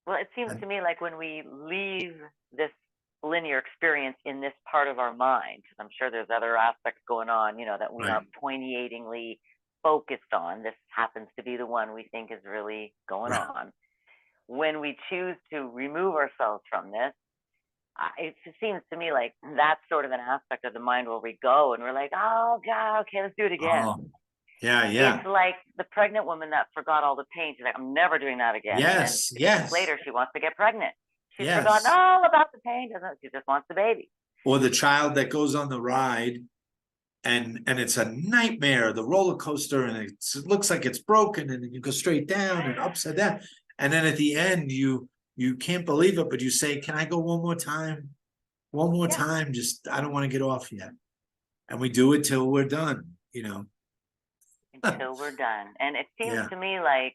Well, it seems to me like when we leave this linear experience in this part of our mind, because I'm sure there's other aspects going on, you know, that we Right. are pointatingly focused on. This happens to be the one we think is really going Right. on. When we choose to remove ourselves from this, it seems to me like that's sort of an aspect of the mind where we go and we're like, oh God, okay, let's do it again. Oh, yeah. It's like the pregnant woman that forgot all the pain. She's like, I'm never doing that again. Yes, And yes. later, she wants to get pregnant. She's Yes. forgotten all about the pain. She just wants the baby. Or the child that goes on the ride and it's a nightmare, the roller coaster, and it looks like it's broken, and then you go straight down and upside down. And then at the end, you can't believe it, but you say, can I go one more time? One more time, just I don't want to get off yet. And we do it till we're done, you know. Until we're done. And it seems Yeah. to me like,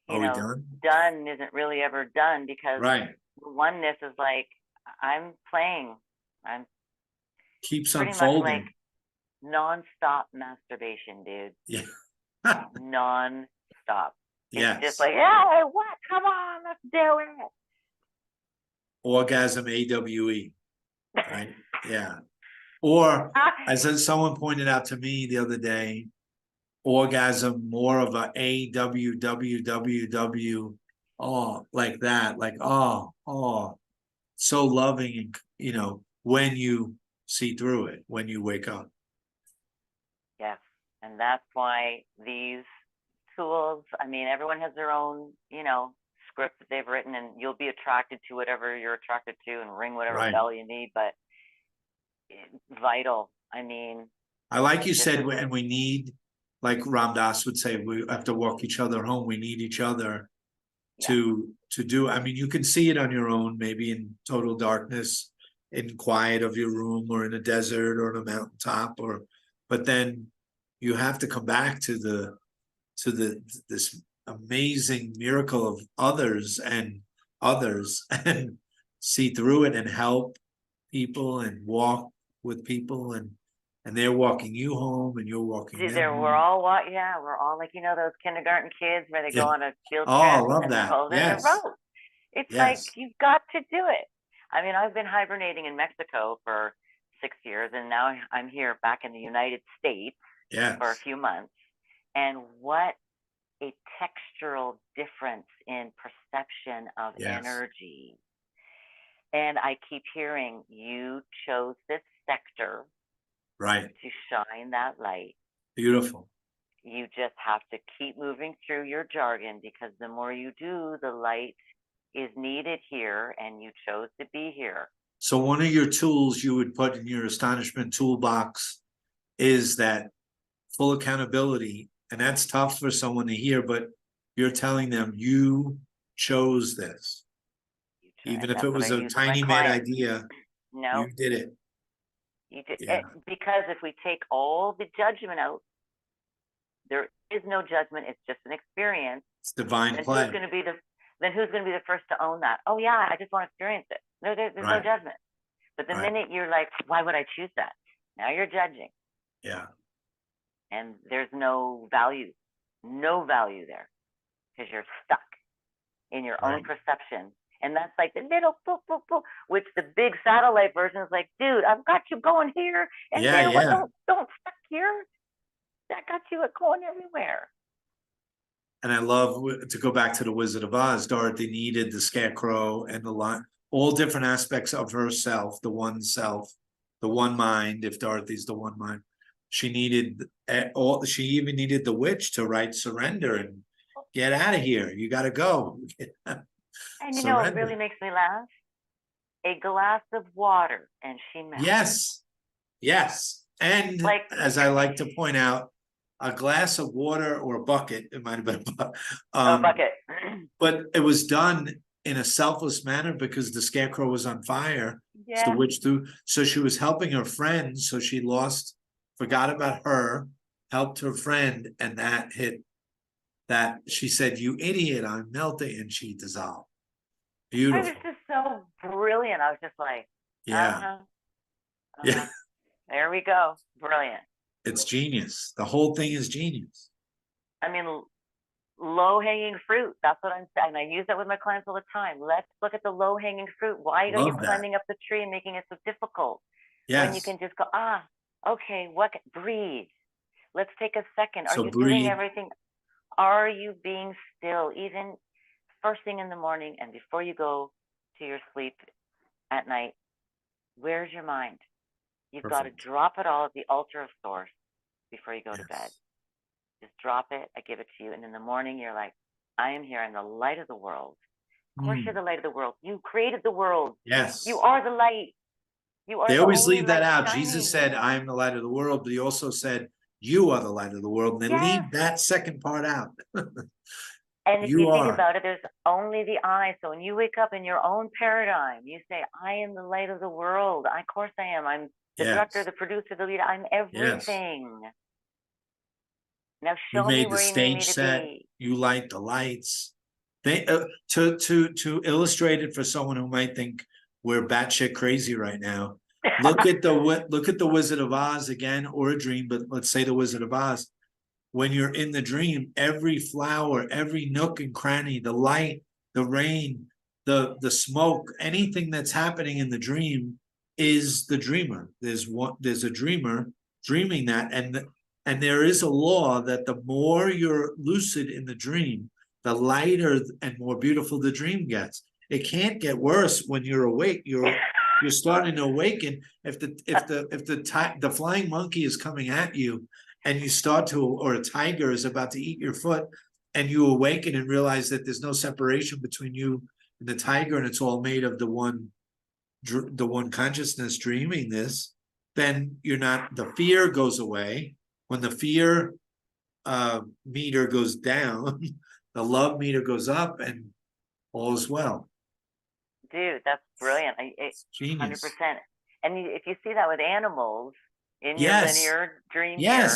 you Are we know, done? done isn't really ever done, because Right. oneness is like, I'm playing. I'm Keeps pretty much unfolding. like non-stop masturbation, dude. Yeah. Non-stop. Yes. It's just like, hey, what? Come on, let's do it. Orgasm AWE. Right? Yeah. Or as someone pointed out to me the other day, orgasm more of a AWWWW, oh, like that, like oh, so loving, and you know, when you see through it, when you wake up. Yes, and that's why these tools, I mean, everyone has their own, you know, script that they've written, and you'll be attracted to whatever you're attracted to and ring whatever Right. bell you need, but vital. I mean, I like you said, and we need, like Ram Dass would say, we have to walk each other home. We need each other to do. I mean, you can see it on your own, maybe in total darkness, in quiet of your room, or in a desert, or on a mountaintop, but then you have to come back to this amazing miracle of others and see through it and help people and walk with people, and they're walking you home and you're walking them home. We're all like, you know, those kindergarten kids where they go on a field trip. I love and that. in a row. It's like, you've got to do it. I mean, I've been hibernating in Mexico for 6 years, and now I'm here back in the United States for a few months. And what a textural difference in perception of energy. And I keep hearing, you chose this sector to shine that light. Beautiful. You just have to keep moving through your jargon, because the more you do, the light is needed here, and you chose to be here. So one of your tools you would put in your astonishment toolbox is that full accountability. And that's tough for someone to hear, but you're telling them you chose this. You Even And if it that's what I was a use with my tiny mad clients. idea, No, you did it. you did Yeah. it, because if we take all the judgment out, there is no judgment. It's just an experience. It's divine Then play. who's going to be the first to own that? Oh yeah, I just want to experience it. There's no Right. judgment. But the Right. minute you're like, why would I choose that? Now you're judging, Yeah. and there's no value there, because you're stuck in your own Right. perception. And that's like the little boop, boop, boop, which the big satellite version is like, dude, I've got you going here and Yeah, there. What? yeah. Don't stuck here. That got you going everywhere. And I love to go back to the Wizard of Oz. Dorothy needed the Scarecrow and the line, all different aspects of herself, the one mind. If Dorothy's the one mind, she needed all. She even needed the witch to write surrender and get out of here. You got to go. And you know, it Surrender. really makes me laugh. A glass of water, and she melts. Yes, yes. And Like, as I like to point out, a glass of water or a bucket, it might have been a bucket. but it was done in a selfless manner because the Scarecrow was on fire. Yeah. So the witch threw, so she was helping her friend, so she forgot about her, helped her friend, and that hit that. She said, "You idiot, I'm melting," and she dissolved. Beautiful. It was just so brilliant. I was just like, yeah. Yeah. There we go. Brilliant. It's genius. The whole thing is genius. I mean, low-hanging fruit. That's what I'm saying. I use that with my clients all the time. Let's look at the low-hanging fruit. Why are you climbing up the tree and making it so difficult? Yes. When you can just go, okay, breathe. Let's take a second. Are you breathe. doing everything? Are you being still, even first thing in the morning and before you go to your sleep at night? Where's your mind? You've got to drop it all at the altar of source before you go to bed. Just drop it. I give it to you. And in the morning, you're like, I am here. I'm the light of the world. Of course, you're the light of the world. You created the world. Yes. You are the light. You are. They always leave that out. Shining. Jesus said, I am the light of the world, but he also said, you are the light of the world. And they leave that second part out. And if you think about it, there's only the I. So when you wake up in your own paradigm, you say, I am the light of the world. Of course I am. I'm the director, the producer, the leader. I'm everything. Yes. Now show me where you need me to be. You light the lights. They to illustrate it for someone who might think we're batshit crazy right now. Look at the Wizard of Oz again, or a dream, but let's say the Wizard of Oz. When you're in the dream, every flower, every nook and cranny, the light, the rain, the smoke, anything that's happening in the dream is the dreamer. There's a dreamer dreaming that, and there is a law that the more you're lucid in the dream, the lighter and more beautiful the dream gets. It can't get worse when you're awake. You're starting to awaken. If the flying monkey is coming at you, and you start to, or a tiger is about to eat your foot, and you awaken and realize that there's no separation between you and the tiger, and it's all made of the one consciousness dreaming this, then the fear goes away. When the fear meter goes down, the love meter goes up, and all is well. Dude, that's brilliant. It's genius. 100%. And if you see that with animals, in your linear dream here,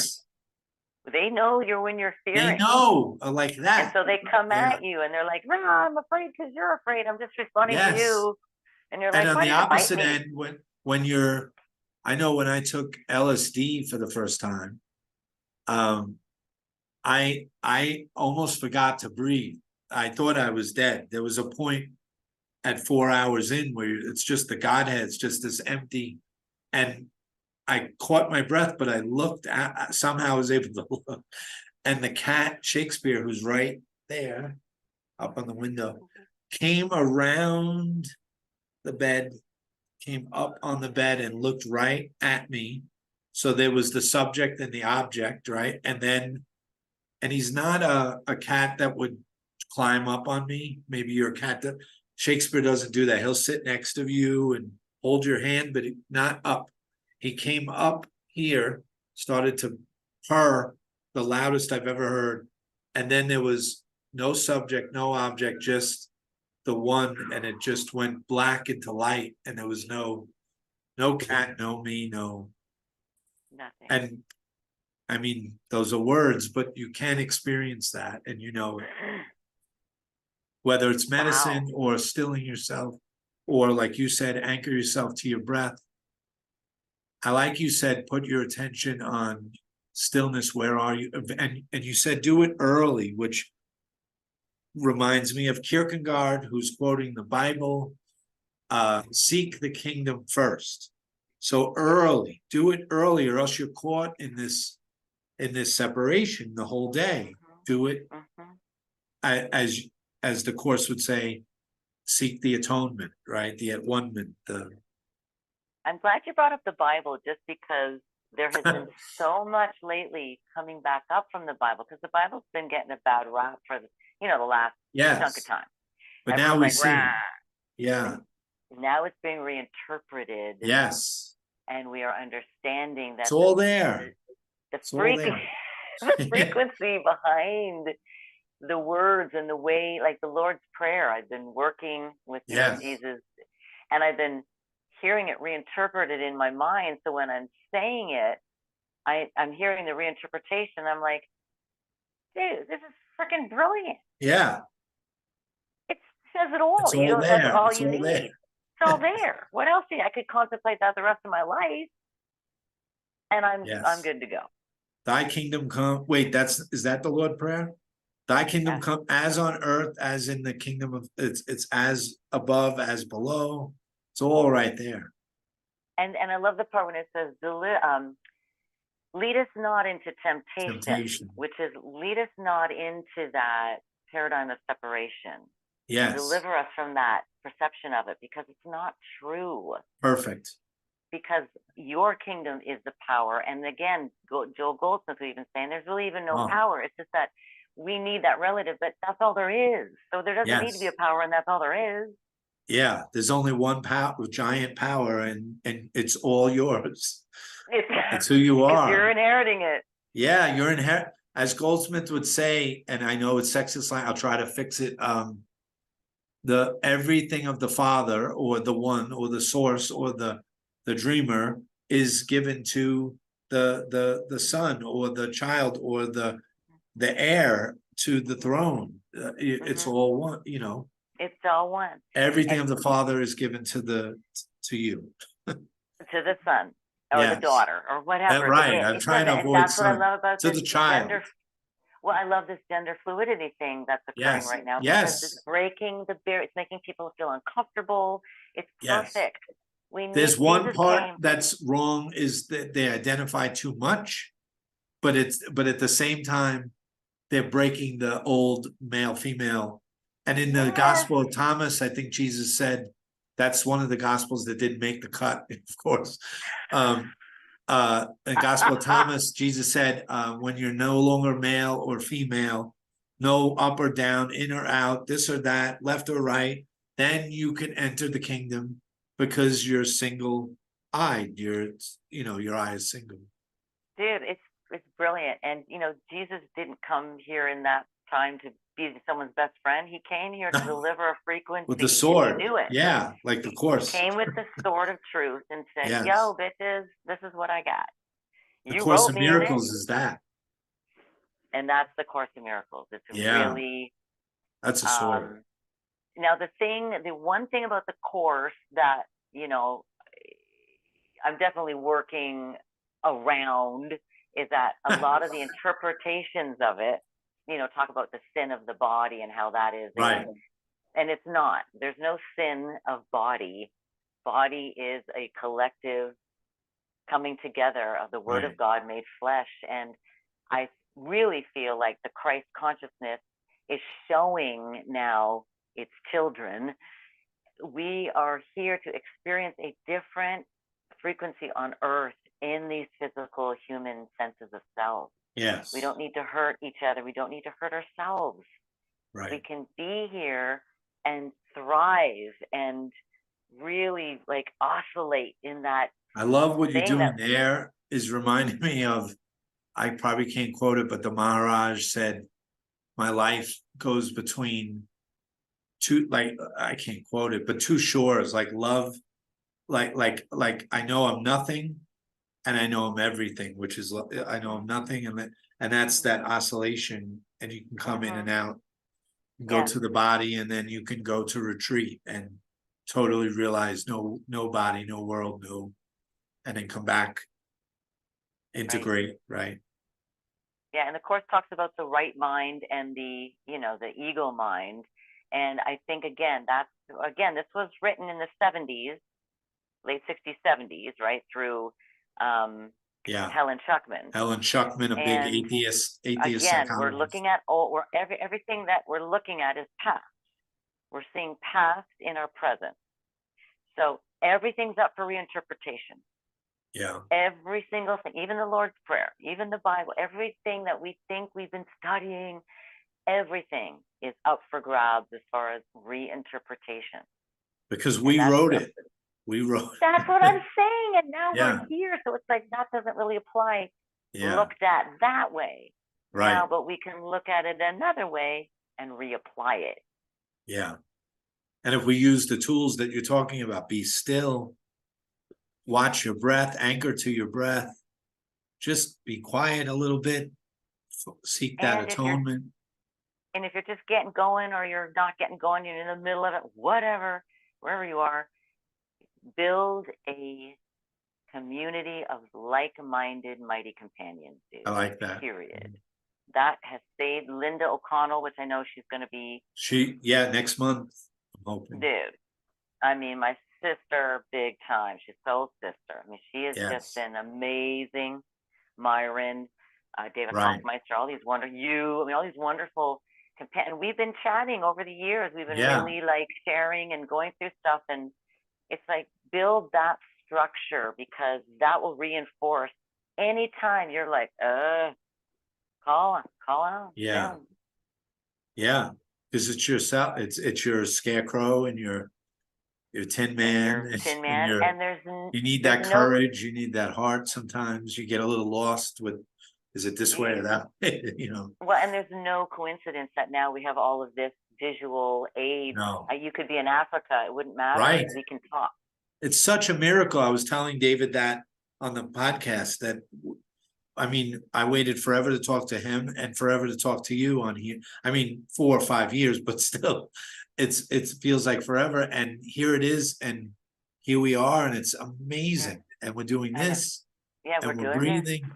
they know you're when you're fearing. They know, like that. And so they come at you, and they're like, I'm afraid because you're afraid. I'm just responding to you. And you're like, and on why the did you opposite bite me? end, when you're, I know when I took LSD for the first time, I almost forgot to breathe. I thought I was dead. There was a point at 4 hours in where it's just the Godhead, it's just this empty, and I caught my breath, but I looked at, somehow I was able to look, and the cat Shakespeare, who's right there up on the window, came around the bed, came up on the bed and looked right at me. So there was the subject and the object, right? And he's not a cat that would climb up on me. Maybe you're a cat that, Shakespeare doesn't do that. He'll sit next to you and hold your hand, but not up. He came up here, started to purr, the loudest I've ever heard. And then there was no subject, no object, just the one, and it just went black into light, and there was no cat, no me, no Nothing. and I mean, those are words, but you can experience that, and you know it. Whether it's medicine or stilling yourself, or like you said, anchor yourself to your breath. I like you said, put your attention on stillness. Where are you? And you said do it early, which reminds me of Kierkegaard, who's quoting the Bible. Seek the kingdom first. So early, do it early, or else you're caught in this separation the whole day. Do it as the Course would say, seek the atonement, right? The at-one-ment. I'm glad you brought up the Bible, just because there has been so much lately coming back up from the Bible, because the Bible's been getting a bad rap for the last chunk of time. But now we see, now it's being reinterpreted. Yes. And we are understanding that it's all there. The frequency behind the words and the way, like the Lord's Prayer. I've been working with Jesus, and I've been hearing it reinterpreted in my mind. So when I'm saying it, I'm hearing the reinterpretation. I'm like, dude, this is freaking brilliant. Yeah. It says it all. It's all there. That's all it's you all need. There. It's all there. What else? I could contemplate that the rest of my life, and I'm good to go. Thy kingdom come. Wait, is that the Lord Prayer? Thy kingdom come as on earth as in the kingdom of it's as above as below. It's all right there. And I love the part when it says, lead us not into temptation, which is lead us not into that paradigm of separation. Yes. Deliver us from that perception of it, because it's not true. Perfect. Because your kingdom is the power. And again, Joel Goldsmith was even saying there's really even no power. It's just that we need that relative, but that's all there is. So there doesn't need to be a power, and that's all there is. Yeah, there's only one power, giant power, and it's all yours. It's who you are. You're inheriting it. Yeah, you're as Goldsmith would say, and I know it's sexist line, I'll try to fix it. The everything of the Father, or the one, or the source, or the dreamer is given to the son, or the child, or the heir to the throne. It's all one, It's all one. Everything of the Father is given to you. To the son, or the daughter, or whatever. Right. I'm trying to avoid that's son. What I love about to the child. Well, I love this gender fluidity thing that's occurring right now, because it's breaking the barrier. It's making people feel uncomfortable. It's perfect. There's one part that's wrong, is that they identify too much, but at the same time they're breaking the old male female. And in the Gospel of Thomas, I think Jesus said, that's one of the Gospels that didn't make the cut, of course. In Gospel of Thomas, Jesus said, when you're no longer male or female, no up or down, in or out, this or that, left or right, then you can enter the kingdom, because you're single-eyed. Your eye is single. Dude, it's brilliant. And Jesus didn't come here in that time to be someone's best friend. He came here to deliver a frequency with the sword. He knew it. Yeah, like the Course. He came with the sword of truth and said, yo, bitches, this is what I got. The Course of Miracles is that. And that's the Course of Miracles. It's really... That's a sword. Now, the one thing about the Course that, I'm definitely working around, is that a lot of the interpretations of it, talk about the sin of the body and how that is. Right. And it's not. There's no sin of body. Body is a collective coming together of the Word of God made flesh. And I really feel like the Christ consciousness is showing now its children. We are here to experience a different frequency on earth in these physical human senses of self. Yes. We don't need to hurt each other. We don't need to hurt ourselves. Right. We can be here and thrive and really oscillate in that. I love what you're doing there. Is reminding me of, I probably can't quote it, but the Maharaj said, my life goes between two, like, I can't quote it, but two shores, like love, like I know I'm nothing and I know I'm everything, which is I know I'm nothing, and that's that oscillation, and you can come in and out, go to the body, and then you can go to retreat and totally realize no body, no world, no, and then come back, integrate, right? Yeah, and the Course talks about the right mind and the ego mind. And I think, again, this was written in the 70s, late 60s, 70s, right, through Helen Schucman. Helen Schucman, a big atheist again, psychologist. We're looking at everything that we're looking at is past. We're seeing past in our present. So everything's up for reinterpretation. Yeah. Every single thing, even the Lord's Prayer, even the Bible, everything that we think we've been studying, everything is up for grabs as far as reinterpretation. Because we wrote it. That's what I'm saying. And now we're here. So it's like that doesn't really apply looked at that way. Right. Now, but we can look at it another way and reapply it. Yeah. And if we use the tools that you're talking about, be still, watch your breath, anchor to your breath, just be quiet a little bit, seek that atonement. And if you're just getting going or you're not getting going, you're in the middle of it, whatever, wherever you are, build a community of like-minded mighty companions, dude. I like that. Period. That has saved Linda O'Connell, which I know she's going to be. Next month, I'm hoping. Dude, I mean, my sister, big time. She's soul sister. I mean, she is just an amazing. Myron, David Hoffmeister, all these all these wonderful companions. We've been chatting over the years. We've been really like sharing and going through stuff, and it's like build that structure, because that will reinforce anytime you're like, call out. Yeah. Because it's yourself, it's your scarecrow and your Tin Man, and you need that courage, you need that heart. Sometimes you get a little lost with, is it this way or that way? Well, and there's no coincidence that now we have all of this visual aid. No. You could be in Africa, it wouldn't matter. Right. We can talk. It's such a miracle. I was telling David that on the podcast, that I mean, I waited forever to talk to him and forever to talk to you on here. I mean, 4 or 5 years, but still, it feels like forever. And here it is, and here we are, and it's amazing. And we're doing this, and we're breathing,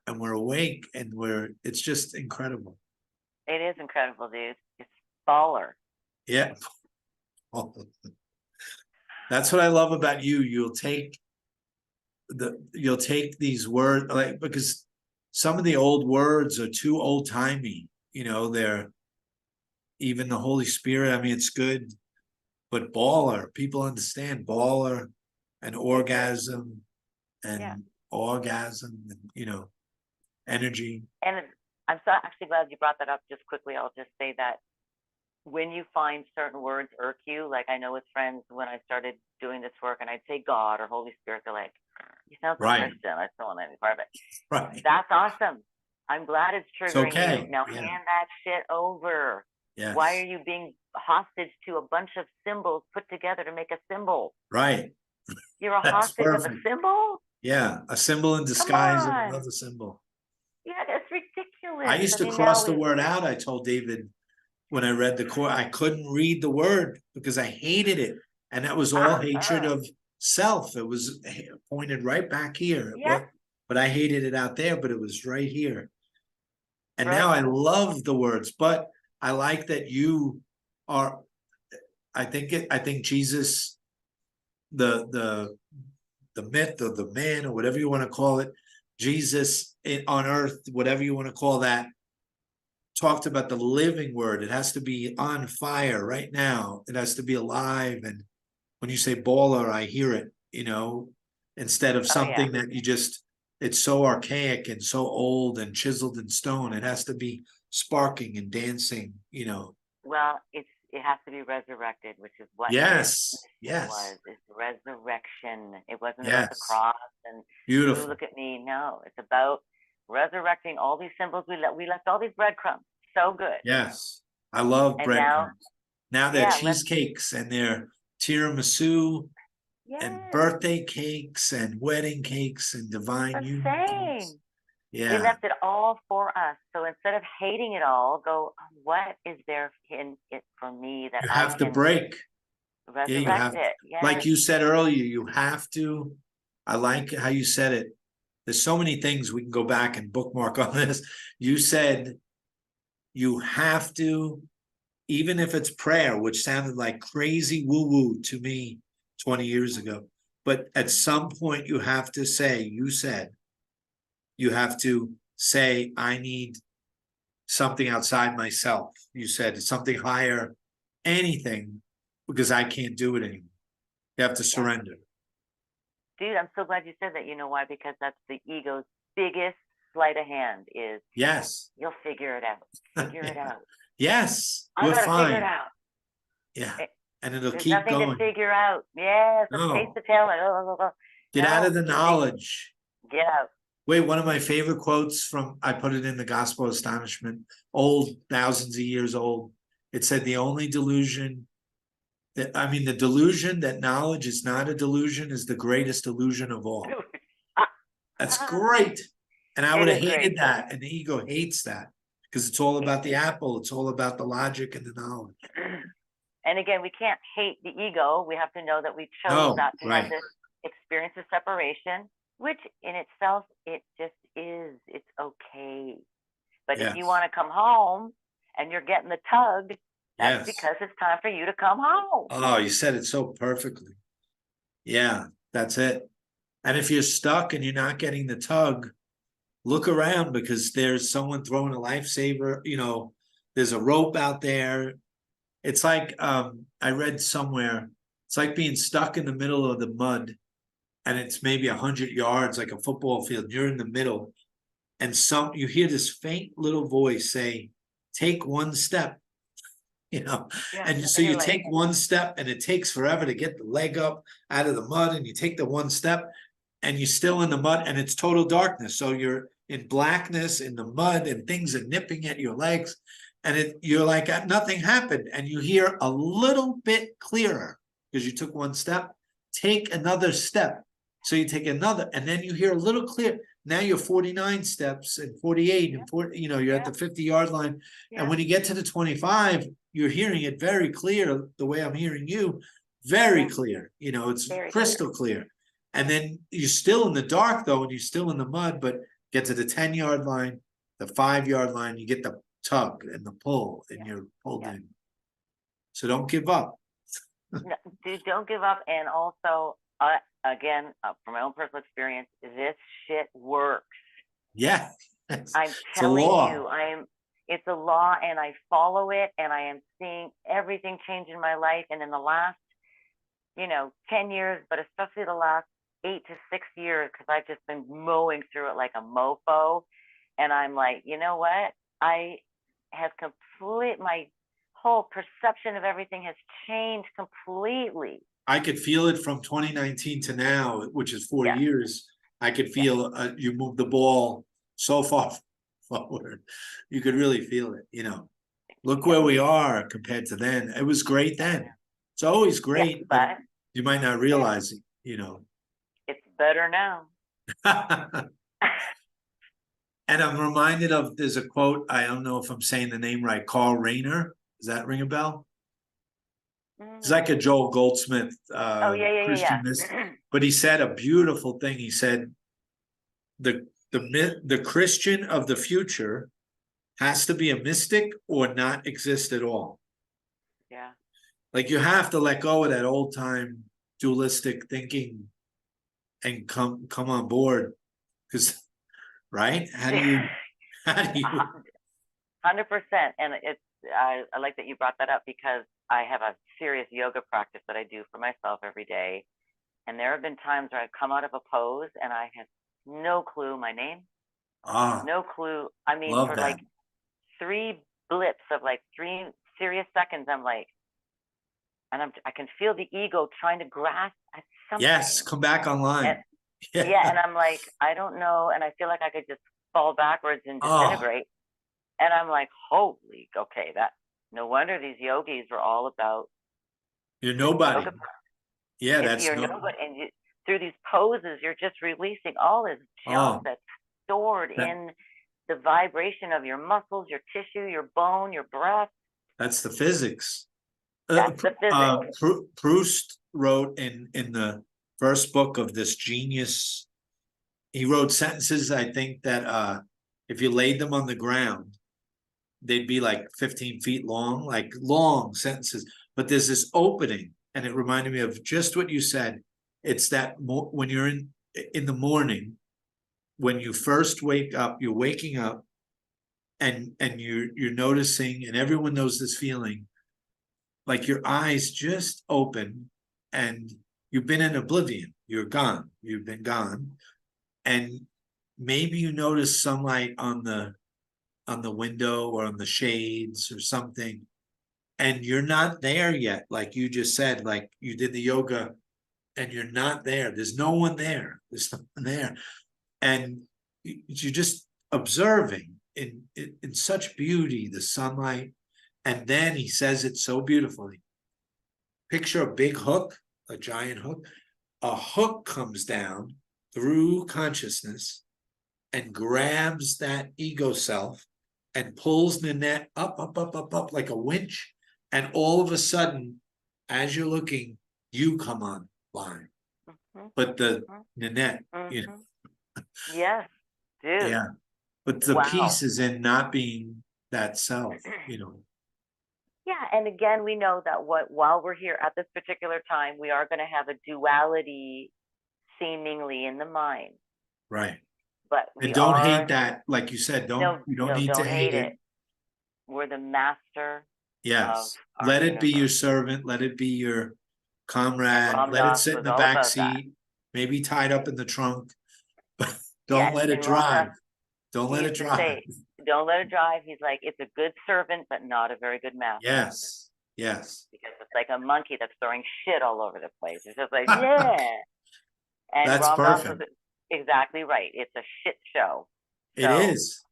and we're awake, and it's just incredible. It is incredible, dude. It's baller. Yeah. That's what I love about you. You'll take these words, like, because some of the old words are too old-timey, they're, even the Holy Spirit, I mean, it's good, but baller, people understand baller and orgasm and energy. And I'm so actually glad you brought that up. Just quickly, I'll just say that when you find certain words irk you, like I know with friends when I started doing this work and I'd say God or Holy Spirit, they're like, you sound so Christian. I still want to be part of it. Right. That's awesome. I'm glad it's triggering you. Now hand that shit over. Yes. Why are you being hostage to a bunch of symbols put together to make a symbol? Right. You're a hostage of a symbol? Yeah, a symbol in disguise of another symbol. Yeah, that's ridiculous. I used to cross the word out. I told David when I read the Course, I couldn't read the word because I hated it. And that was all hatred of self. It was pointed right back here. But I hated it out there, but it was right here. And now I love the words, but I like that you are, I think Jesus, the myth or the man or whatever you want to call it, Jesus on earth, whatever you want to call that, talked about the living word. It has to be on fire right now. It has to be alive. And when you say baller, I hear it, instead of something that you just, it's so archaic and so old and chiseled in stone. It has to be sparking and dancing, Well, it has to be resurrected, which is what was. It's resurrection. It wasn't about the cross and beautiful. Look at me. No, it's about resurrecting all these symbols. We left all these breadcrumbs. So good. Yes, I love breadcrumbs. Now they're Yeah, cheesecakes and they're tiramisu and yes, birthday cakes and wedding cakes and divine the union cakes. same. They Yeah, left it all for us. So instead of hating it all, go, what is there in it for me that you I have to can break. Yeah, you resurrect have, it? like Yes. you said earlier, you have to. I like how you said it. There's so many things we can go back and bookmark on this. You said you have to, even if it's prayer, which sounded like crazy woo-woo to me 20 years ago. But at some point you have to say, you said, you have to say, I need something outside myself. You said something higher, anything, because I can't do it anymore. You have to Yeah. surrender. Dude, I'm so glad you said that. You know why? Because that's the ego's biggest sleight of hand is Yes. you'll figure it out. Figure it out. Yes, I we're gotta figure it fine. out. Yeah. It, And it'll there's keep nothing to going. figure out. Yes, let's chase No, the tail. Like, oh. get out of No, the knowledge. get out. Wait, one of my favorite quotes from, I put it in the Gospel of Astonishment, old, thousands of years old. It said, the only delusion the delusion that knowledge is not a delusion is the greatest illusion of all. That's great. And I It would have is great. hated that. And the ego hates that because it's all about the apple. It's all about the logic and the knowledge. And again, we can't hate the ego. We have to know that we chose No, not to have right. this experience of separation, which in itself, it just is. It's okay. But if you Yes. want to come home and you're getting the tug, that's Yes. because it's time for you to come home. Oh, you said it so perfectly. Yeah, that's it. And if you're stuck and you're not getting the tug, look around because there's someone throwing a lifesaver, there's a rope out there. It's like I read somewhere, it's like being stuck in the middle of the mud and it's maybe 100 yards like a football field. You're in the middle and you hear this faint little voice say, take one step, Yeah. and so you take one step and it takes forever to get the leg up out of the mud and you take the one step and you're still in the mud and it's total darkness. So you're in blackness in the mud and things are nipping at your legs and you're like, nothing happened. And you hear a little bit clearer because you took one step, take another step. So you take another and then you hear a little clear. Now you're 49 steps and 48 and 40, you're at the 50-yard line. And when you get to the 25, you're hearing it very clear the way I'm hearing you, very clear. It's very crystal clear. And then you're still in the dark though, and you're still in the mud, but get to the 10-yard line, the 5-yard line, you get the tug and the pull and you're pulled in. So don't give up. No, dude, don't give up. And also, again, from my own personal experience, this shit works. Yeah. I'm telling you, it's a law and I follow it and I am seeing everything change in my life. And in the last, 10 years, but especially the last 8 to 6 years, because I've just been mowing through it like a mofo. And I'm like, you know what? I have my whole perception of everything has changed completely. I could feel it from 2019 to now, which is 4 years. I could feel you moved the ball so far forward. You could really feel it, Look where we are compared to then. It was great then. It's always great, but you might not realize it, It's better now. And I'm reminded of, there's a quote, I don't know if I'm saying the name right, Carl Rayner. Does that ring a bell? It's like a Joel Goldsmith, Christian mystic. But he said a beautiful thing. He said, the Christian of the future has to be a mystic or not exist at all. Yeah. Like you have to let go of that old time dualistic thinking and come on board. Because, right? How do you 100%. And I like that you brought that up because I have a serious yoga practice that I do for myself every day. And there have been times where I've come out of a pose and I have no clue my name. No clue. I mean, for like 3 blips of like 3 serious seconds, I'm like, and I can feel the ego trying to grasp at something. Yes, come back online. And, and I'm like, I don't know. And I feel like I could just fall backwards and disintegrate. And I'm like, holy, okay, No wonder these yogis are all about You're nobody. yoga. Yeah, that's You're nobody, and through these poses, you're just releasing all this junk that's stored in the vibration of your muscles, your tissue, your bone, your breath. That's the physics. That's the physics. Proust wrote in the first book of this genius, he wrote sentences, I think, that if you laid them on the ground, they'd be like 15 feet long, like long sentences. But there's this opening, and it reminded me of just what you said. It's that when you're in the morning, when you first wake up, you're waking up, and you're noticing, and everyone knows this feeling, like your eyes just open, and you've been in oblivion. You're gone. You've been gone, and maybe you notice sunlight on the window or on the shades or something, and you're not there yet, like you just said, like you did the yoga, and you're not there. There's no one there. There's no one there, and you're just observing in such beauty the sunlight. And then he says it so beautifully. Picture a big hook, a giant hook. A hook comes down through consciousness and grabs that ego self and pulls Ninette up like a winch. And all of a sudden, as you're looking, you come online. But the Ninette, you know. Yes, dude. Yeah. But the peace is in not being that self, you know. Yeah, and again, we know that while we're here at this particular time, we are going to have a duality seemingly in the mind. Right. But and don't hate that, like you said, don't need to hate it. We're the master. Yes. Let it be your servant, let it be your comrade, let it sit in the back seat, maybe tied up in the trunk. But don't let it drive. Don't let it drive. Don't let it drive. He's like, it's a good servant, but not a very good master. Yes. Yes. Because it's like a monkey that's throwing shit all over the place. It's just like, yeah. And that's perfect. Exactly right. It's a shit show. It is.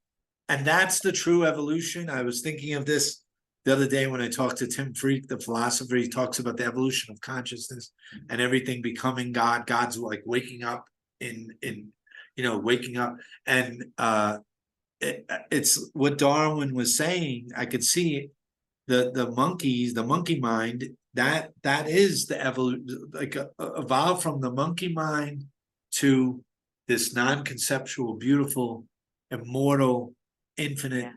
And that's the true evolution. I was thinking of this the other day when I talked to Tim Freak, the philosopher. He talks about the evolution of consciousness and everything becoming God. God's like waking up waking up. And it's what Darwin was saying. I could see the monkeys, the monkey mind, that is the evolution, like evolve from the monkey mind to this non-conceptual, beautiful, immortal, infinite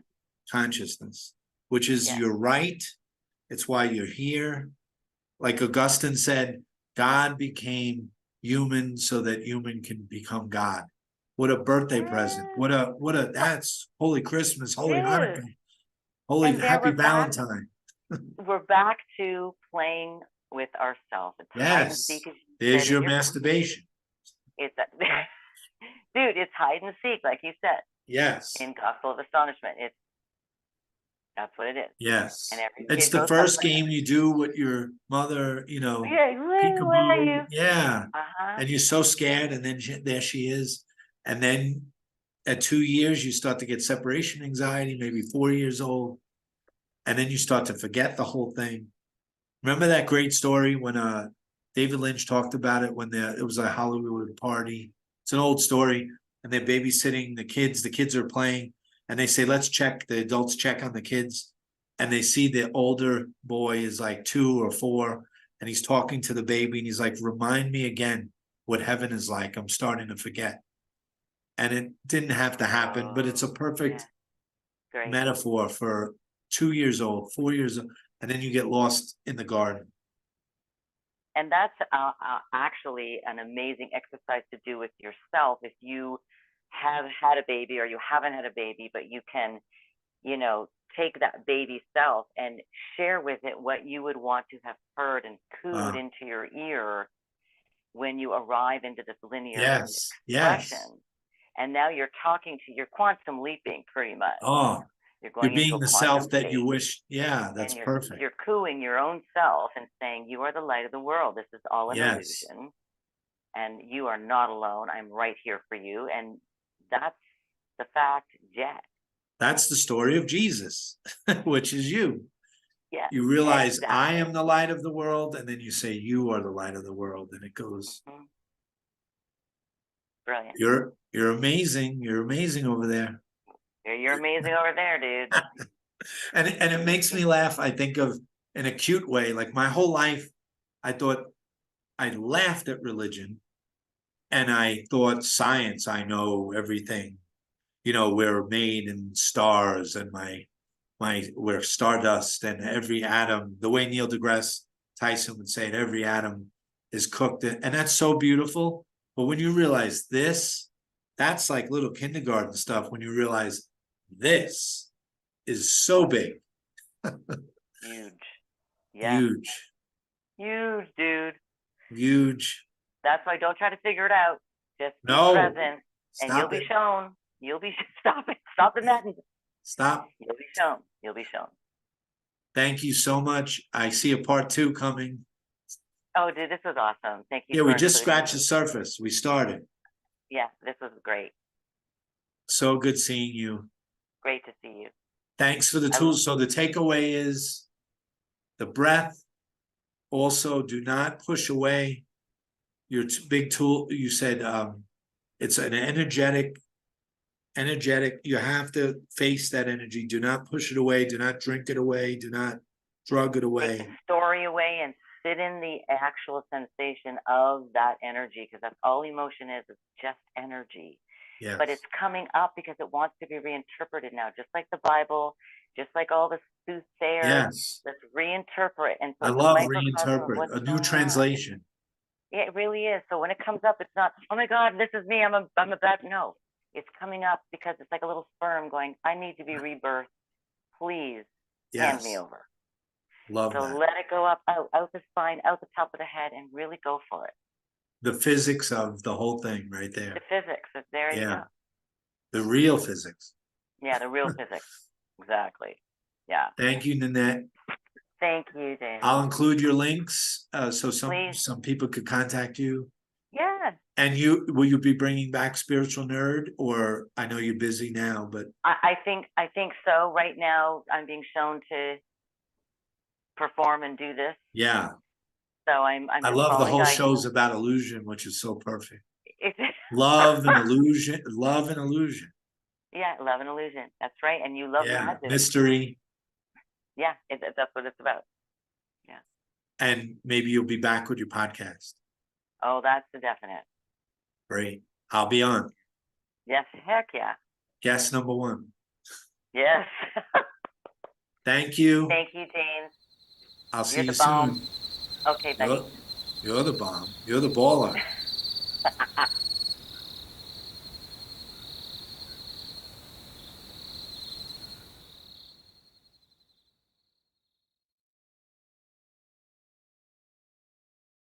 consciousness, which is your right. It's why you're here. Like Augustine said, God became human so that human can become God. What a birthday present. What a that's Holy Christmas, Holy Hanukkah, Holy Happy Valentine. We're back to playing with ourselves. Yes. There's your masturbation. It's dude, it's hide and seek, like you said. Yes. In Gospel of Astonishment. That's what it is. Yes. And it's the first game you do with your mother, peekaboo. Yeah. And you're so scared, and then there she is. And then at 2 years, you start to get separation anxiety, maybe 4 years old. And then you start to forget the whole thing. Remember that great story when David Lynch talked about it when it was a Hollywood party. It's an old story, and they're babysitting the kids are playing, and they say, let's check, the adults check on the kids, and they see the older boy is like 2 or 4, and he's talking to the baby, and he's like, remind me again what heaven is like. I'm starting to forget. And it didn't have to happen, but it's a perfect metaphor for 2 years old, 4 years old, and then you get lost in the garden. And that's actually an amazing exercise to do with yourself. If you have had a baby or you haven't had a baby, but you can, take that baby self and share with it what you would want to have heard and cooed into your ear when you arrive into this linear expression. Yes. And now you're talking to, you're quantum leaping pretty much. You're being the self that you wish. Yeah, that's perfect. You're cooing your own self and saying, you are the light of the world. This is all an illusion. And you are not alone. I'm right here for you. And that's the fact, Jet. That's the story of Jesus, which is you. Yeah. You realize I Exactly. am the light of the world, and then you say you are the light of the world, and it goes. Mhm. Brilliant. You're amazing. You're amazing over there. You're amazing over there, dude. And it makes me laugh. I think of in a cute way. Like my whole life, I thought I laughed at religion, and I thought science. I know everything. You know, we're made in stars, and we're stardust, and every atom. The way Neil deGrasse Tyson would say it, every atom is cooked, and that's so beautiful. But when you realize this, that's like little kindergarten stuff. When you realize this is so big. Huge. Yeah. Huge. Huge, dude. Huge. That's why don't try to figure it out. Just be No. present, and you'll Stop be it. shown. You'll be stop it. Stop the madness. Stop. You'll be shown. You'll be shown. Thank you so much. I see a part 2 coming. Oh, dude, this was awesome. Thank you. Yeah, we for just including scratched me. the surface. We started. Yeah, this was great. So good seeing you. Great to see you. Thanks for the tools. So the takeaway is the breath. Also, do not push away your big tool. You said it's an energetic. You have to face that energy. Do not push it away. Do not drink it away. Do not drug it Take away. the story away and sit in the actual sensation of that energy, because that's all emotion is. It's just energy. Yes. But it's coming up because it wants to be reinterpreted now, just like the Bible, just like all the soothsayers. Yes. Let's reinterpret. And so I it's love a microcosm of reinterpret, what's a new going on. translation. Yeah, it really is. So when it comes up, it's not, oh my God, this is me. I'm a bad. No, it's coming up because it's like a little sperm going, I need to be rebirthed. Please hand me over. Love So that. let it go up, out the spine, out the top of the head, and really go for it. The physics of the whole thing right there. The physics. There you go. The real physics. Yeah, the real physics. Exactly. Yeah. Thank you, Ninette. Thank you, Dan. I'll include your links so Please. some people could contact you. Yeah. And will you be bringing back Spiritual Nerd, or I know you're busy now, but I think so. Right now, I'm being shown to perform and do this. Yeah. So I'm I love the whole guidance. show's about illusion, which is so perfect. Love and illusion. Love and illusion. Yeah, love and illusion. That's right. And you love magic. Mystery. Yeah, that's what it's about. Yeah. And maybe you'll be back with your podcast. Oh, that's the definite. Great. I'll be on. Yes, heck yeah. Guest number 1. Yes. Thank you. Thank you, James. I'll see you soon. Okay, buddy. You're the bomb. You're the baller.